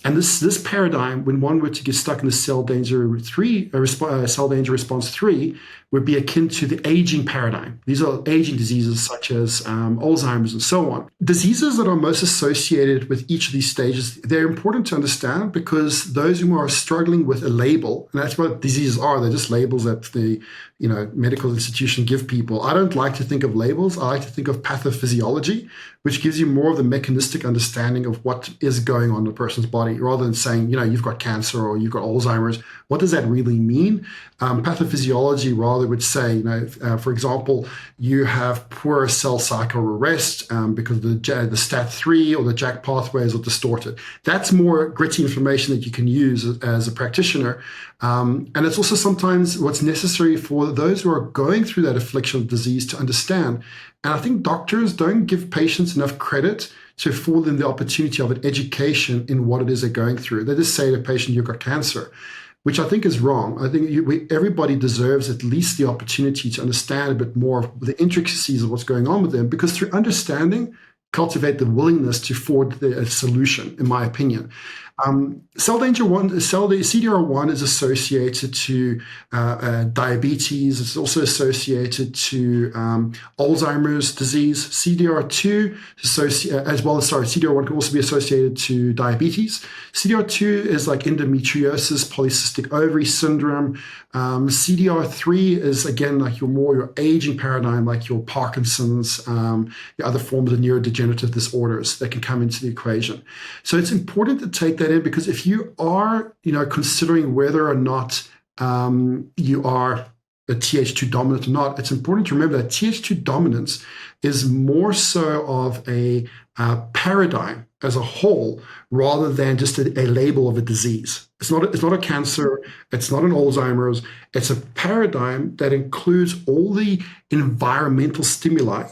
S1: And this paradigm, when one were to get stuck in the cell danger response 3, would be akin to the aging paradigm. These are aging diseases such as Alzheimer's and so on. Diseases that are most associated with each of these stages, they're important to understand, because those who are struggling with a label, and that's what diseases are, they're just labels that the medical institution give people. I don't like to think of labels. I like to think of pathophysiology, which gives you more of the mechanistic understanding of what is going on in a person's body, rather than saying, you've got cancer or you've got Alzheimer's. What does that really mean? Pathophysiology rather would say, for example, you have poor cell cycle arrest because the STAT3 or the JAK pathways are distorted. That's more gritty information that you can use as a practitioner. And it's also sometimes what's necessary for those who are going through that affliction of disease to understand. And I think doctors don't give patients enough credit to afford them the opportunity of an education in what it is they're going through. They just say to the patient, you've got cancer, which I think is wrong. I think everybody deserves at least the opportunity to understand a bit more of the intricacies of what's going on with them, because through understanding, cultivate the willingness to forward a solution, in my opinion. Cell danger 1, CDR1 is associated to diabetes. It's also associated to Alzheimer's disease. CDR1 can also be associated to diabetes. CDR2 is like endometriosis, polycystic ovary syndrome. CDR3 is again like your aging paradigm, like your Parkinson's, your other forms of neurodegenerative disorders that can come into the equation. So it's important to take that in, because if you are, considering whether or not you are a Th2 dominant or not, it's important to remember that Th2 dominance is more so of a paradigm as a whole, rather than just a label of a disease. It's not a cancer. It's not an Alzheimer's. It's a paradigm that includes all the environmental stimuli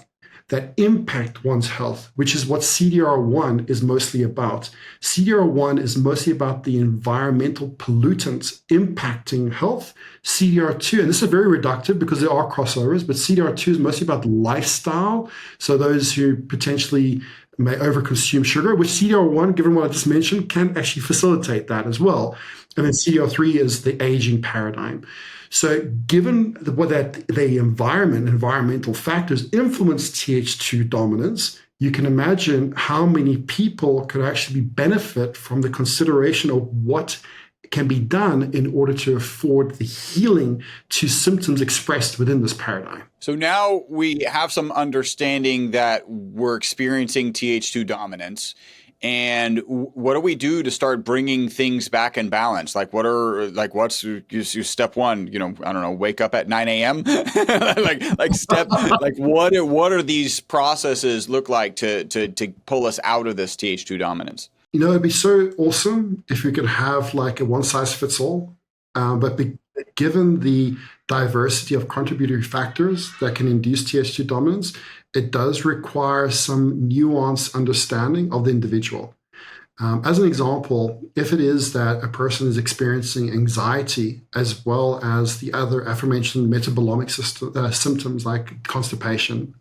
S1: that impact one's health, which is what CDR1 is mostly about. CDR1 is mostly about the environmental pollutants impacting health. CDR2, and this is very reductive because there are crossovers, but CDR2 is mostly about lifestyle. So those who potentially may overconsume sugar, which CDR1, given what I just mentioned, can actually facilitate that as well. And then CDR3 is the aging paradigm. So given that the environmental factors influence Th2 dominance, you can imagine how many people could actually benefit from the consideration of what can be done in order to afford the healing to symptoms expressed within this paradigm.
S2: So now we have some understanding that we're experiencing Th2 dominance. And what do we do to start bringing things back in balance? What's step one? I don't know, wake up at 9 a.m. What are these processes look like to pull us out of this Th2 dominance?
S1: It'd be so awesome if we could have like a one size fits all, but given the diversity of contributory factors that can induce Th2 dominance, it does require some nuanced understanding of the individual. As an example, if it is that a person is experiencing anxiety as well as the other aforementioned metabolomic symptoms like constipation,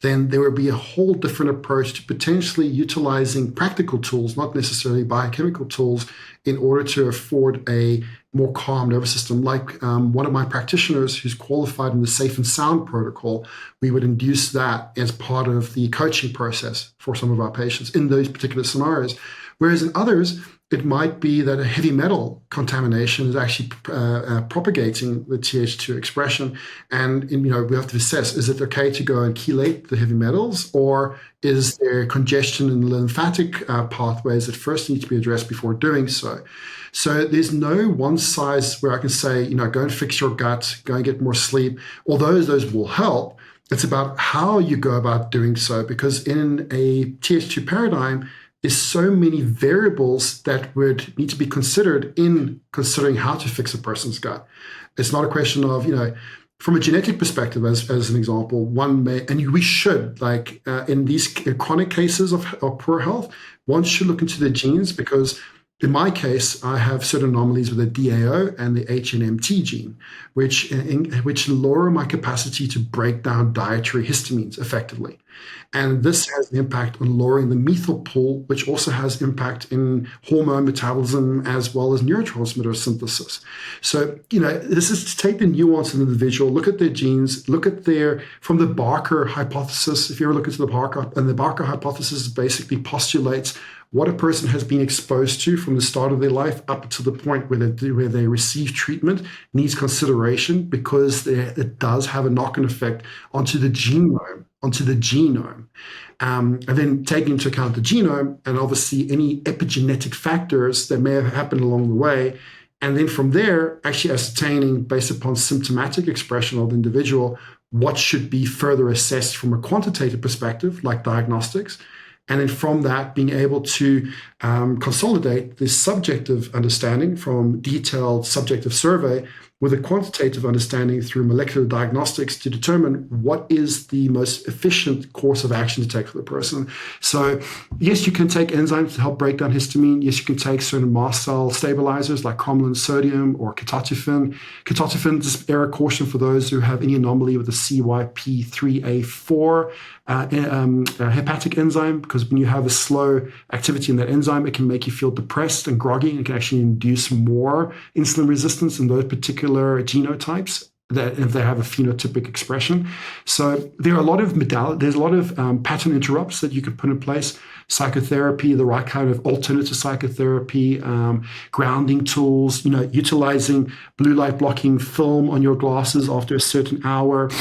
S1: then there would be a whole different approach to potentially utilizing practical tools, not necessarily biochemical tools, in order to afford a more calm nervous system. Like one of my practitioners who's qualified in the Safe and Sound protocol, we would induce that as part of the coaching process for some of our patients in those particular scenarios. Whereas in others, it might be that a heavy metal contamination is actually propagating the Th2 expression. And we have to assess, is it okay to go and chelate the heavy metals, or is there congestion in the lymphatic pathways that first need to be addressed before doing so? So there's no one size where I can say, go and fix your gut, go and get more sleep. Although those will help, it's about how you go about doing so, because in a Th2 paradigm, there's so many variables that would need to be considered in considering how to fix a person's gut. It's not a question of, from a genetic perspective, as an example, one may, and we should, in these chronic cases of poor health, one should look into the genes, because in my case, I have certain anomalies with the DAO and the HNMT gene, which lower my capacity to break down dietary histamines effectively. And this has an impact on lowering the methyl pool, which also has impact in hormone metabolism as well as neurotransmitter synthesis. So, this is to take the nuance of the individual, look at their genes, look at from the Barker hypothesis. If you ever look into the Barker hypothesis basically postulates what a person has been exposed to from the start of their life up to the point where they receive treatment needs consideration, because it does have a knock-on effect onto the genome. And then taking into account the genome and obviously any epigenetic factors that may have happened along the way. And then from there, actually ascertaining, based upon symptomatic expression of the individual, what should be further assessed from a quantitative perspective, like diagnostics. And then from that, being able to consolidate this subjective understanding from detailed subjective survey with a quantitative understanding through molecular diagnostics to determine what is the most efficient course of action to take for the person. So yes, you can take enzymes to help break down histamine. Yes, you can take certain mast cell stabilizers like cromolyn sodium or ketotifen. Ketotifen, just error caution for those who have any anomaly with the CYP3A4 hepatic enzyme, because when you have a slow activity in that enzyme, it can make you feel depressed and groggy, and it can actually induce more insulin resistance in those particular genotypes that if they have a phenotypic expression. So there are a lot of there's a lot of pattern interrupts that you can put in place. Psychotherapy, the right kind of alternative psychotherapy, grounding tools, utilizing blue light blocking film on your glasses after a certain hour.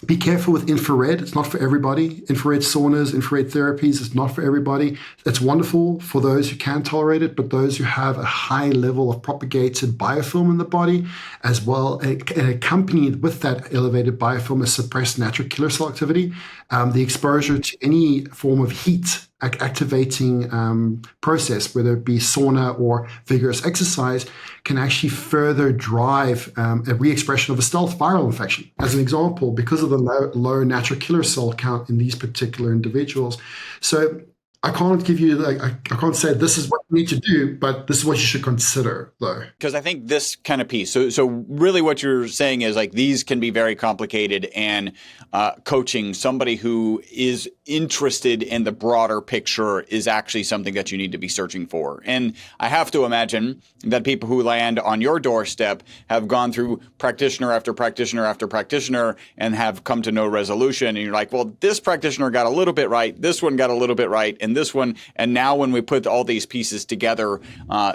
S1: Be careful with infrared. It's not for everybody. Infrared saunas, infrared therapies, it's not for everybody. It's wonderful for those who can tolerate it, but those who have a high level of propagated biofilm in the body, as well, and accompanied with that elevated biofilm is suppressed natural killer cell activity. The exposure to any form of heat activating process, whether it be sauna or vigorous exercise, can actually further drive a re-expression of a stealth viral infection. As an example, because of the low natural killer cell count in these particular individuals. So I can't give you, I can't say this is what you need to do, but this is what you should consider, though.
S2: Because I think this kind of piece, so really what you're saying is like these can be very complicated, and coaching somebody who is interested in the broader picture is actually something that you need to be searching for. And I have to imagine that people who land on your doorstep have gone through practitioner after practitioner after practitioner and have come to no resolution. And you're like, well, this practitioner got a little bit right, this one got a little bit right, and this one, and now when we put all these pieces together,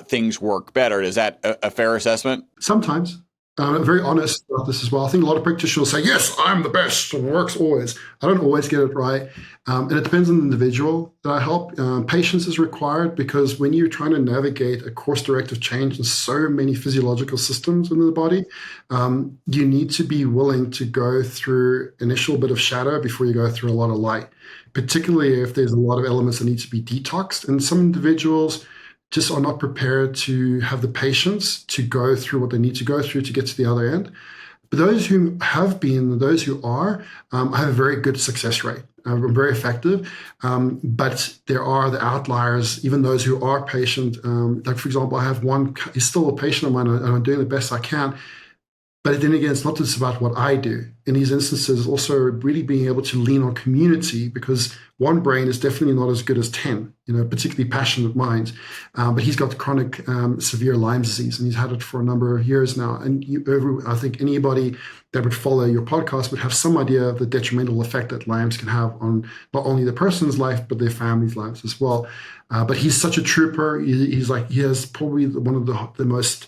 S2: things work better. Is that a fair assessment?
S1: Sometimes. I'm very honest about this as well. I think a lot of practitioners will say, yes, I'm the best, and it works always. I don't always get it right. And it depends on the individual that I help. Patience is required, because when you're trying to navigate a course directive change in so many physiological systems within the body, you need to be willing to go through initial bit of shadow before you go through a lot of light, particularly if there's a lot of elements that need to be detoxed. And some individuals just are not prepared to have the patience to go through what they need to go through to get to the other end. But those who have been, those who are, I have a very good success rate. I'm very effective, but there are the outliers, even those who are patient. Like, for example, I have one, he's still a patient of mine, and I'm doing the best I can. But then again, it's not just about what I do. In these instances, also really being able to lean on community, because one brain is definitely not as good as 10, particularly passionate minds. But he's got chronic severe Lyme disease, and he's had it for a number of years now. And I think anybody that would follow your podcast would have some idea of the detrimental effect that Lyme's can have on not only the person's life, but their family's lives as well. But he's such a trooper. He has probably one of the most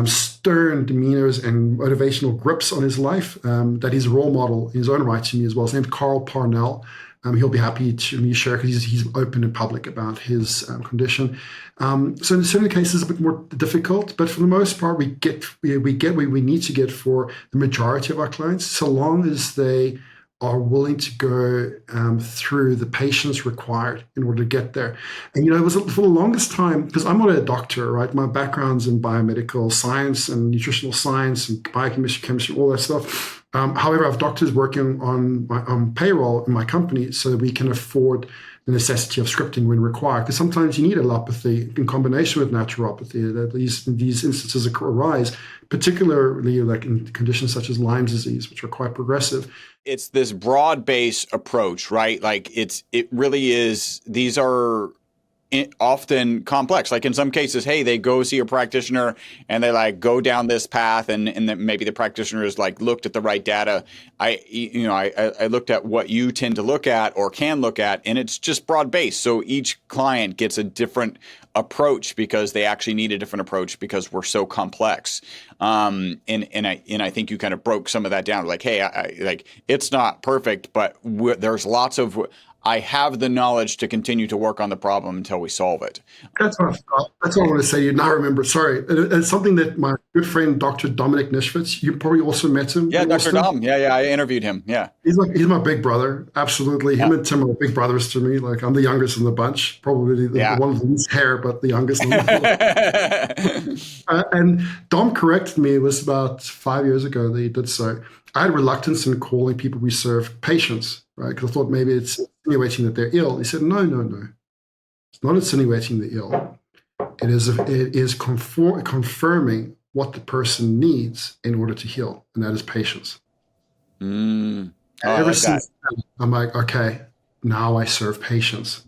S1: stern demeanors and motivational grips on his life, that he's a role model in his own right to me as well. His name's Carl Parnell. He'll be happy to share, because he's open and public about his condition. So in certain cases, it's a bit more difficult, but for the most part, we get where we need to get for the majority of our clients, so long as they are willing to go through the patience required in order to get there. And, it was for the longest time, because I'm not a doctor, right? My background's in biomedical science and nutritional science and biochemistry, chemistry, all that stuff. However, I have doctors working on payroll in my company so that we can afford the necessity of scripting when required. Because sometimes you need allopathy in combination with naturopathy. That these instances arise, particularly like in conditions such as Lyme disease, which are quite progressive.
S2: It's this broad-based approach, right? Like it really is. These are often complex. Like in some cases, hey, they go see a practitioner and they like go down this path, and then maybe the practitioner has like looked at the right data. I looked at what you tend to look at or can look at, and it's just broad-based. So each client gets a different approach because they actually need a different approach because we're so complex. And I think you kind of broke some of that down. Like, hey, it's not perfect, but there's lots of. I have the knowledge to continue to work on the problem until we solve it.
S1: That's what I want to say to you. Now remember, sorry. It's something that my good friend, Dr. Dominic Nischwitz, you probably also met him.
S2: Yeah, Dr. Dom. Yeah, I interviewed him. Yeah.
S1: He's my big brother. Absolutely. Him and Tim are big brothers to me. Like, I'm the youngest in the bunch, probably one of the least hair, but the youngest. And Dom corrected me. It was about 5 years ago that he did so. I had reluctance in calling people we serve patients, right? Because I thought maybe it's insinuating that they're ill. He said, no. It's not insinuating they're ill. It is confirming what the person needs in order to heal, and that is patience. Ever since then, I'm like, okay, now I serve patients.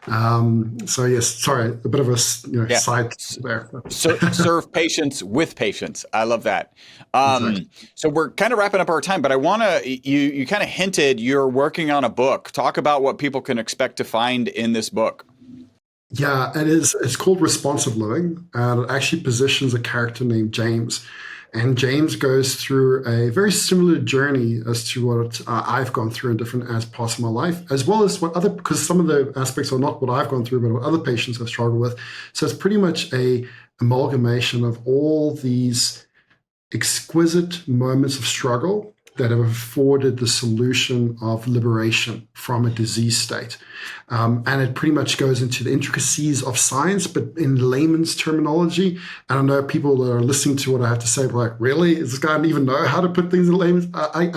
S1: So yes, sorry, a bit of a side there.
S2: So serve patients with patience. I love that. Exactly. So we're kind of wrapping up our time, but I want to, you kind of hinted you're working on a book. Talk about what people can expect to find in this book.
S1: Yeah, it's called Responsive Living, and it actually positions a character named James. And James goes through a very similar journey as to what I've gone through in different parts of my life, as well as because some of the aspects are not what I've gone through, but what other patients have struggled with. So it's pretty much a amalgamation of all these exquisite moments of struggle that have afforded the solution of liberation from a disease state. And it pretty much goes into the intricacies of science, but in layman's terminology. And I know people that are listening to what I have to say, like, really? Does this guy even know how to put things in layman's? I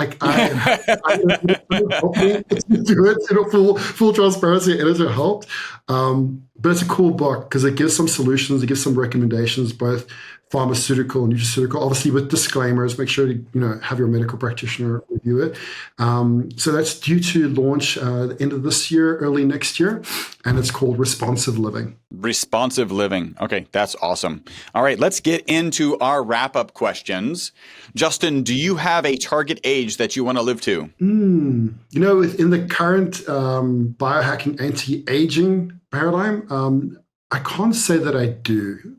S1: help me to do it, full transparency, editor helped. But it's a cool book because it gives some solutions, it gives some recommendations, both pharmaceutical and nutraceutical, obviously with disclaimers. Make sure to have your medical practitioner review it. So that's due to launch the end of this year, early next year, and it's called Responsive Living.
S2: Responsive living. Okay, that's awesome. All right, let's get into our wrap-up questions. Justin, do you have a target age that you want to live to?
S1: In the current biohacking anti-aging paradigm, I can't say that I do.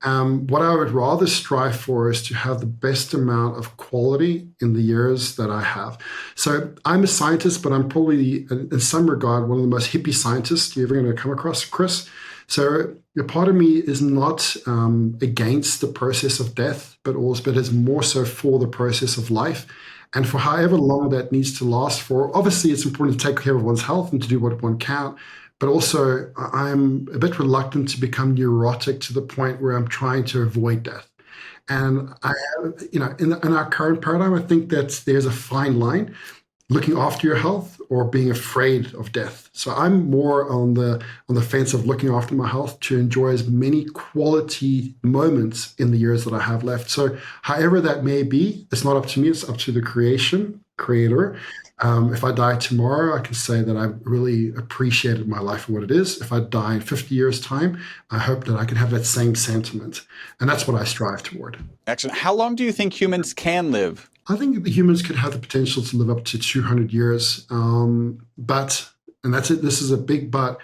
S1: What I would rather strive for is to have the best amount of quality in the years that I have. So I'm a scientist, but I'm probably, in some regard, one of the most hippie scientists you're ever going to come across, Chris. So a part of me is not against the process of death, but is more so for the process of life. And for however long that needs to last for, obviously it's important to take care of one's health and to do what one can. But also, I'm a bit reluctant to become neurotic to the point where I'm trying to avoid death. And in our current paradigm, I think that there's a fine line, looking after your health or being afraid of death. So I'm more on the fence of looking after my health to enjoy as many quality moments in the years that I have left. So however that may be, it's not up to me, it's up to the creator. If I die tomorrow, I can say that I really appreciated my life for what it is. If I die in 50 years' time, I hope that I can have that same sentiment. And that's what I strive toward.
S2: Excellent. How long do you think humans can live?
S1: I think the humans could have the potential to live up to 200 years. But, and that's it, this is a big but,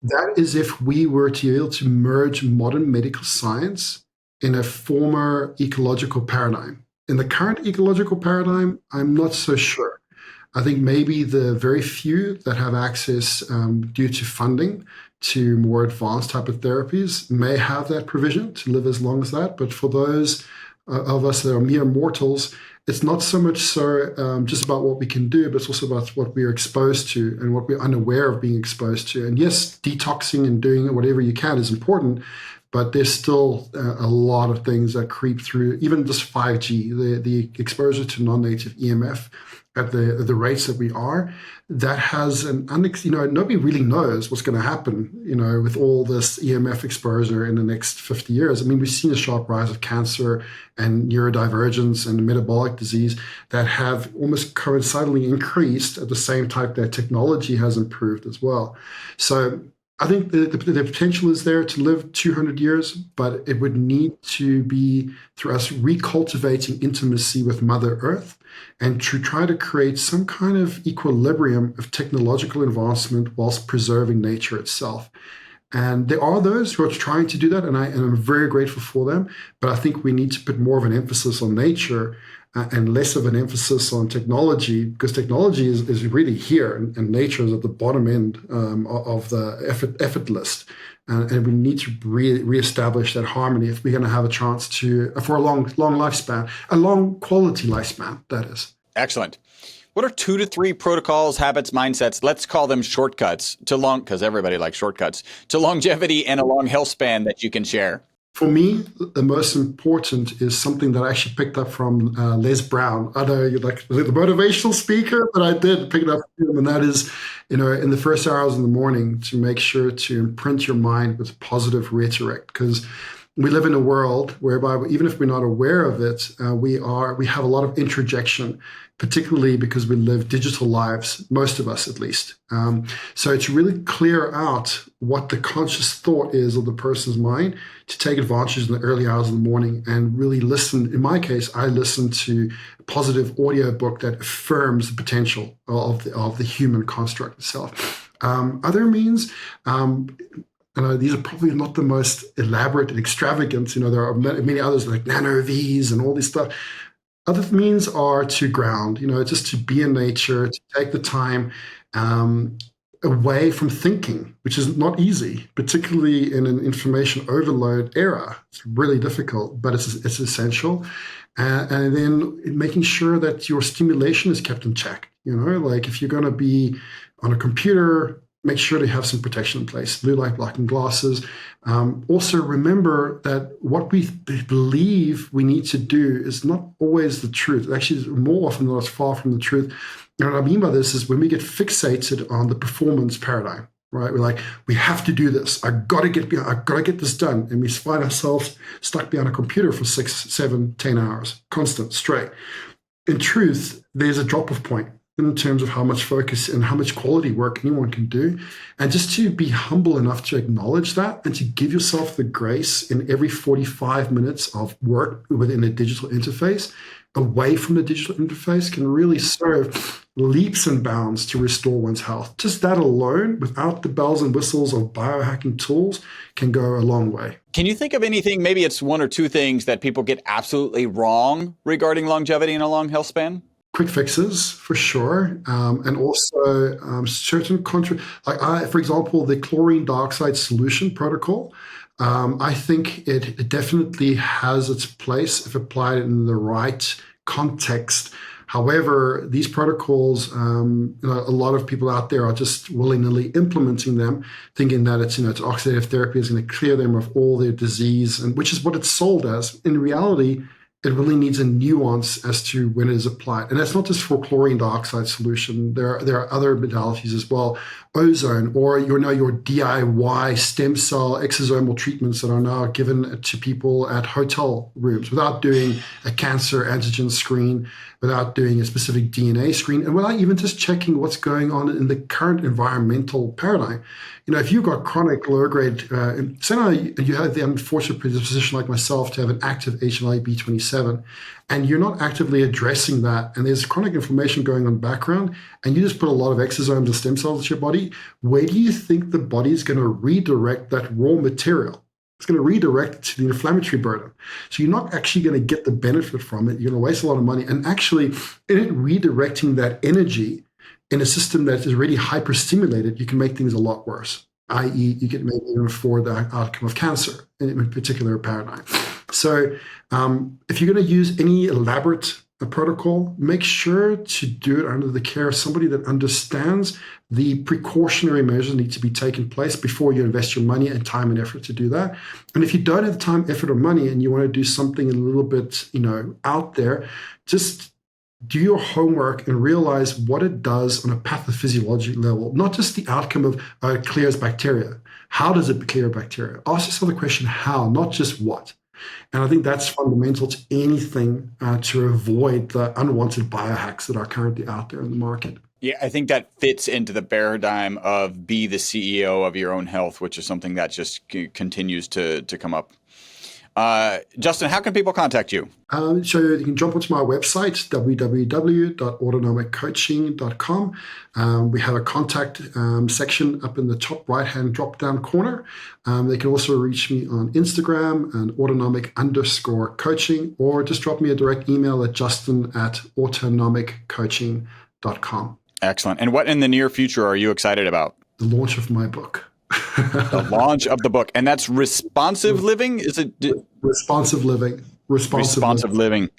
S1: that is if we were to be able to merge modern medical science in a former ecological paradigm. In the current ecological paradigm, I'm not so sure. I think maybe the very few that have access due to funding to more advanced type of therapies may have that provision to live as long as that. But for those of us that are mere mortals, it's not so much so just about what we can do, but it's also about what we are exposed to and what we're unaware of being exposed to. And yes, detoxing and doing whatever you can is important, but there's still a lot of things that creep through, even just 5G, the exposure to non-native EMF at the rates that we are, that has nobody really knows what's going to happen, with all this EMF exposure in the next 50 years. I mean, we've seen a sharp rise of cancer and neurodivergence and metabolic disease that have almost coincidentally increased at the same time that technology has improved as well. So I think the potential is there to live 200 years, but it would need to be through us recultivating intimacy with Mother Earth and to try to create some kind of equilibrium of technological advancement whilst preserving nature itself. And there are those who are trying to do that, and I'm very grateful for them, but I think we need to put more of an emphasis on nature and less of an emphasis on technology, because technology is really here, and nature is at the bottom end of the effort list. And we need to reestablish that harmony if we're going to have a chance for a long lifespan, a long quality lifespan, that is.
S2: Excellent. What are 2 to 3 protocols, habits, mindsets, let's call them shortcuts because everybody likes shortcuts, to longevity and a long health span that you can share?
S1: For me, the most important is something that I actually picked up from Les Brown. I know you're like the motivational speaker, but I did pick it up from him, and that is, in the first hours in the morning, to make sure to imprint your mind with positive rhetoric, because we live in a world whereby, even if we're not aware of it, we have a lot of introjection, particularly because we live digital lives, most of us at least. So to really clear out what the conscious thought is of the person's mind, to take advantage in the early hours of the morning and really listen. In my case, I listen to a positive audio book that affirms the potential of the human construct itself. Other means, these are probably not the most elaborate and extravagant. There are many others like nano Vs and all this stuff. Other means are to ground, just to be in nature, to take the time away from thinking, which is not easy, particularly in an information overload era. It's really difficult, but it's essential. And then making sure that your stimulation is kept in check. Like if you're going to be on a computer, make sure to have some protection in place, blue light blocking glasses. Also remember that what we believe we need to do is not always the truth. Actually, more often than not, it's far from the truth. And what I mean by this is when we get fixated on the performance paradigm, right? We're like, we have to do this. I gotta get this done. And we find ourselves stuck behind a computer for 6, 7, 10 hours, constant, straight. In truth, there's a drop-off point in terms of how much focus and how much quality work anyone can do. And just to be humble enough to acknowledge that and to give yourself the grace in every 45 minutes of work within a digital interface, away from the digital interface, can really serve leaps and bounds to restore one's health. Just that alone, without the bells and whistles of biohacking tools, can go a long way.
S2: Can you think of anything, maybe it's one or two things that people get absolutely wrong regarding longevity and a long health span?
S1: Quick fixes for sure, and also certain for example, the chlorine dioxide solution protocol. I think it definitely has its place if applied in the right context. However, these protocols, a lot of people out there are just willy-nilly implementing them, thinking that it's oxidative therapy is going to clear them of all their disease, and which is what it's sold as. In reality, it really needs a nuance as to when it is applied. And that's not just for chlorine dioxide solution. There are other modalities as well. Ozone, or your DIY stem cell exosomal treatments that are now given to people at hotel rooms without doing a cancer antigen screen, without doing a specific DNA screen, and without even just checking what's going on in the current environmental paradigm. If you've got chronic low-grade, say now you have the unfortunate predisposition like myself to have an active HLA-B27, and you're not actively addressing that, and there's chronic inflammation going on in the background, and you just put a lot of exosomes and stem cells into your body, where do you think the body is going to redirect that raw material? It's going to redirect it to the inflammatory burden. So you're not actually going to get the benefit from it. You're going to waste a lot of money. And actually, in it redirecting that energy in a system that is already hyperstimulated, you can make things a lot worse, i.e. you can maybe even afford the outcome of cancer in a particular paradigm. So if you're going to use any elaborate protocol, make sure to do it under the care of somebody that understands the precautionary measures need to be taken place before you invest your money and time and effort to do that. And if you don't have the time, effort, or money, and you want to do something a little bit, out there, just do your homework and realize what it does on a pathophysiology level, not just the outcome of it clears bacteria. How does it clear bacteria? Ask yourself the question, how, not just what. And I think that's fundamental to anything to avoid the unwanted biohacks that are currently out there in the market.
S2: Yeah, I think that fits into the paradigm of be the CEO of your own health, which is something that just continues to come up. Justin, how can people contact you?
S1: So you can jump onto my website, www.autonomiccoaching.com. We have a contact section up in the top right-hand drop-down corner. They can also reach me on Instagram and autonomic_coaching, or just drop me a direct email at justin@autonomiccoaching.com.
S2: Excellent. And what in the near future are you excited about?
S1: The launch of my book.
S2: The launch of the book. And that's responsive living? Is it
S1: responsive living? Responsive living.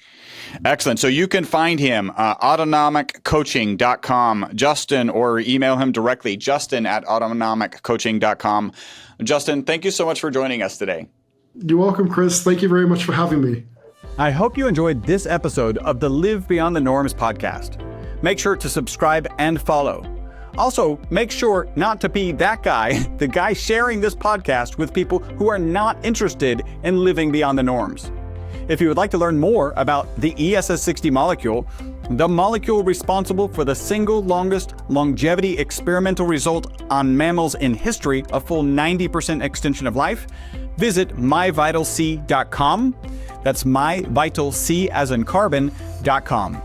S2: Excellent. So you can find him, autonomiccoaching.com, Justin, or email him directly, justin@autonomiccoaching.com. Justin, thank you so much for joining us today.
S1: You're welcome, Chris. Thank you very much for having me.
S3: I hope you enjoyed this episode of the Live Beyond the Norms podcast. Make sure to subscribe and follow. Also, make sure not to be that guy, the guy sharing this podcast with people who are not interested in living beyond the norms. If you would like to learn more about the ESS60 molecule, the molecule responsible for the single longest longevity experimental result on mammals in history, a full 90% extension of life, visit myvitalc.com. That's myvitalc as in carbon.com.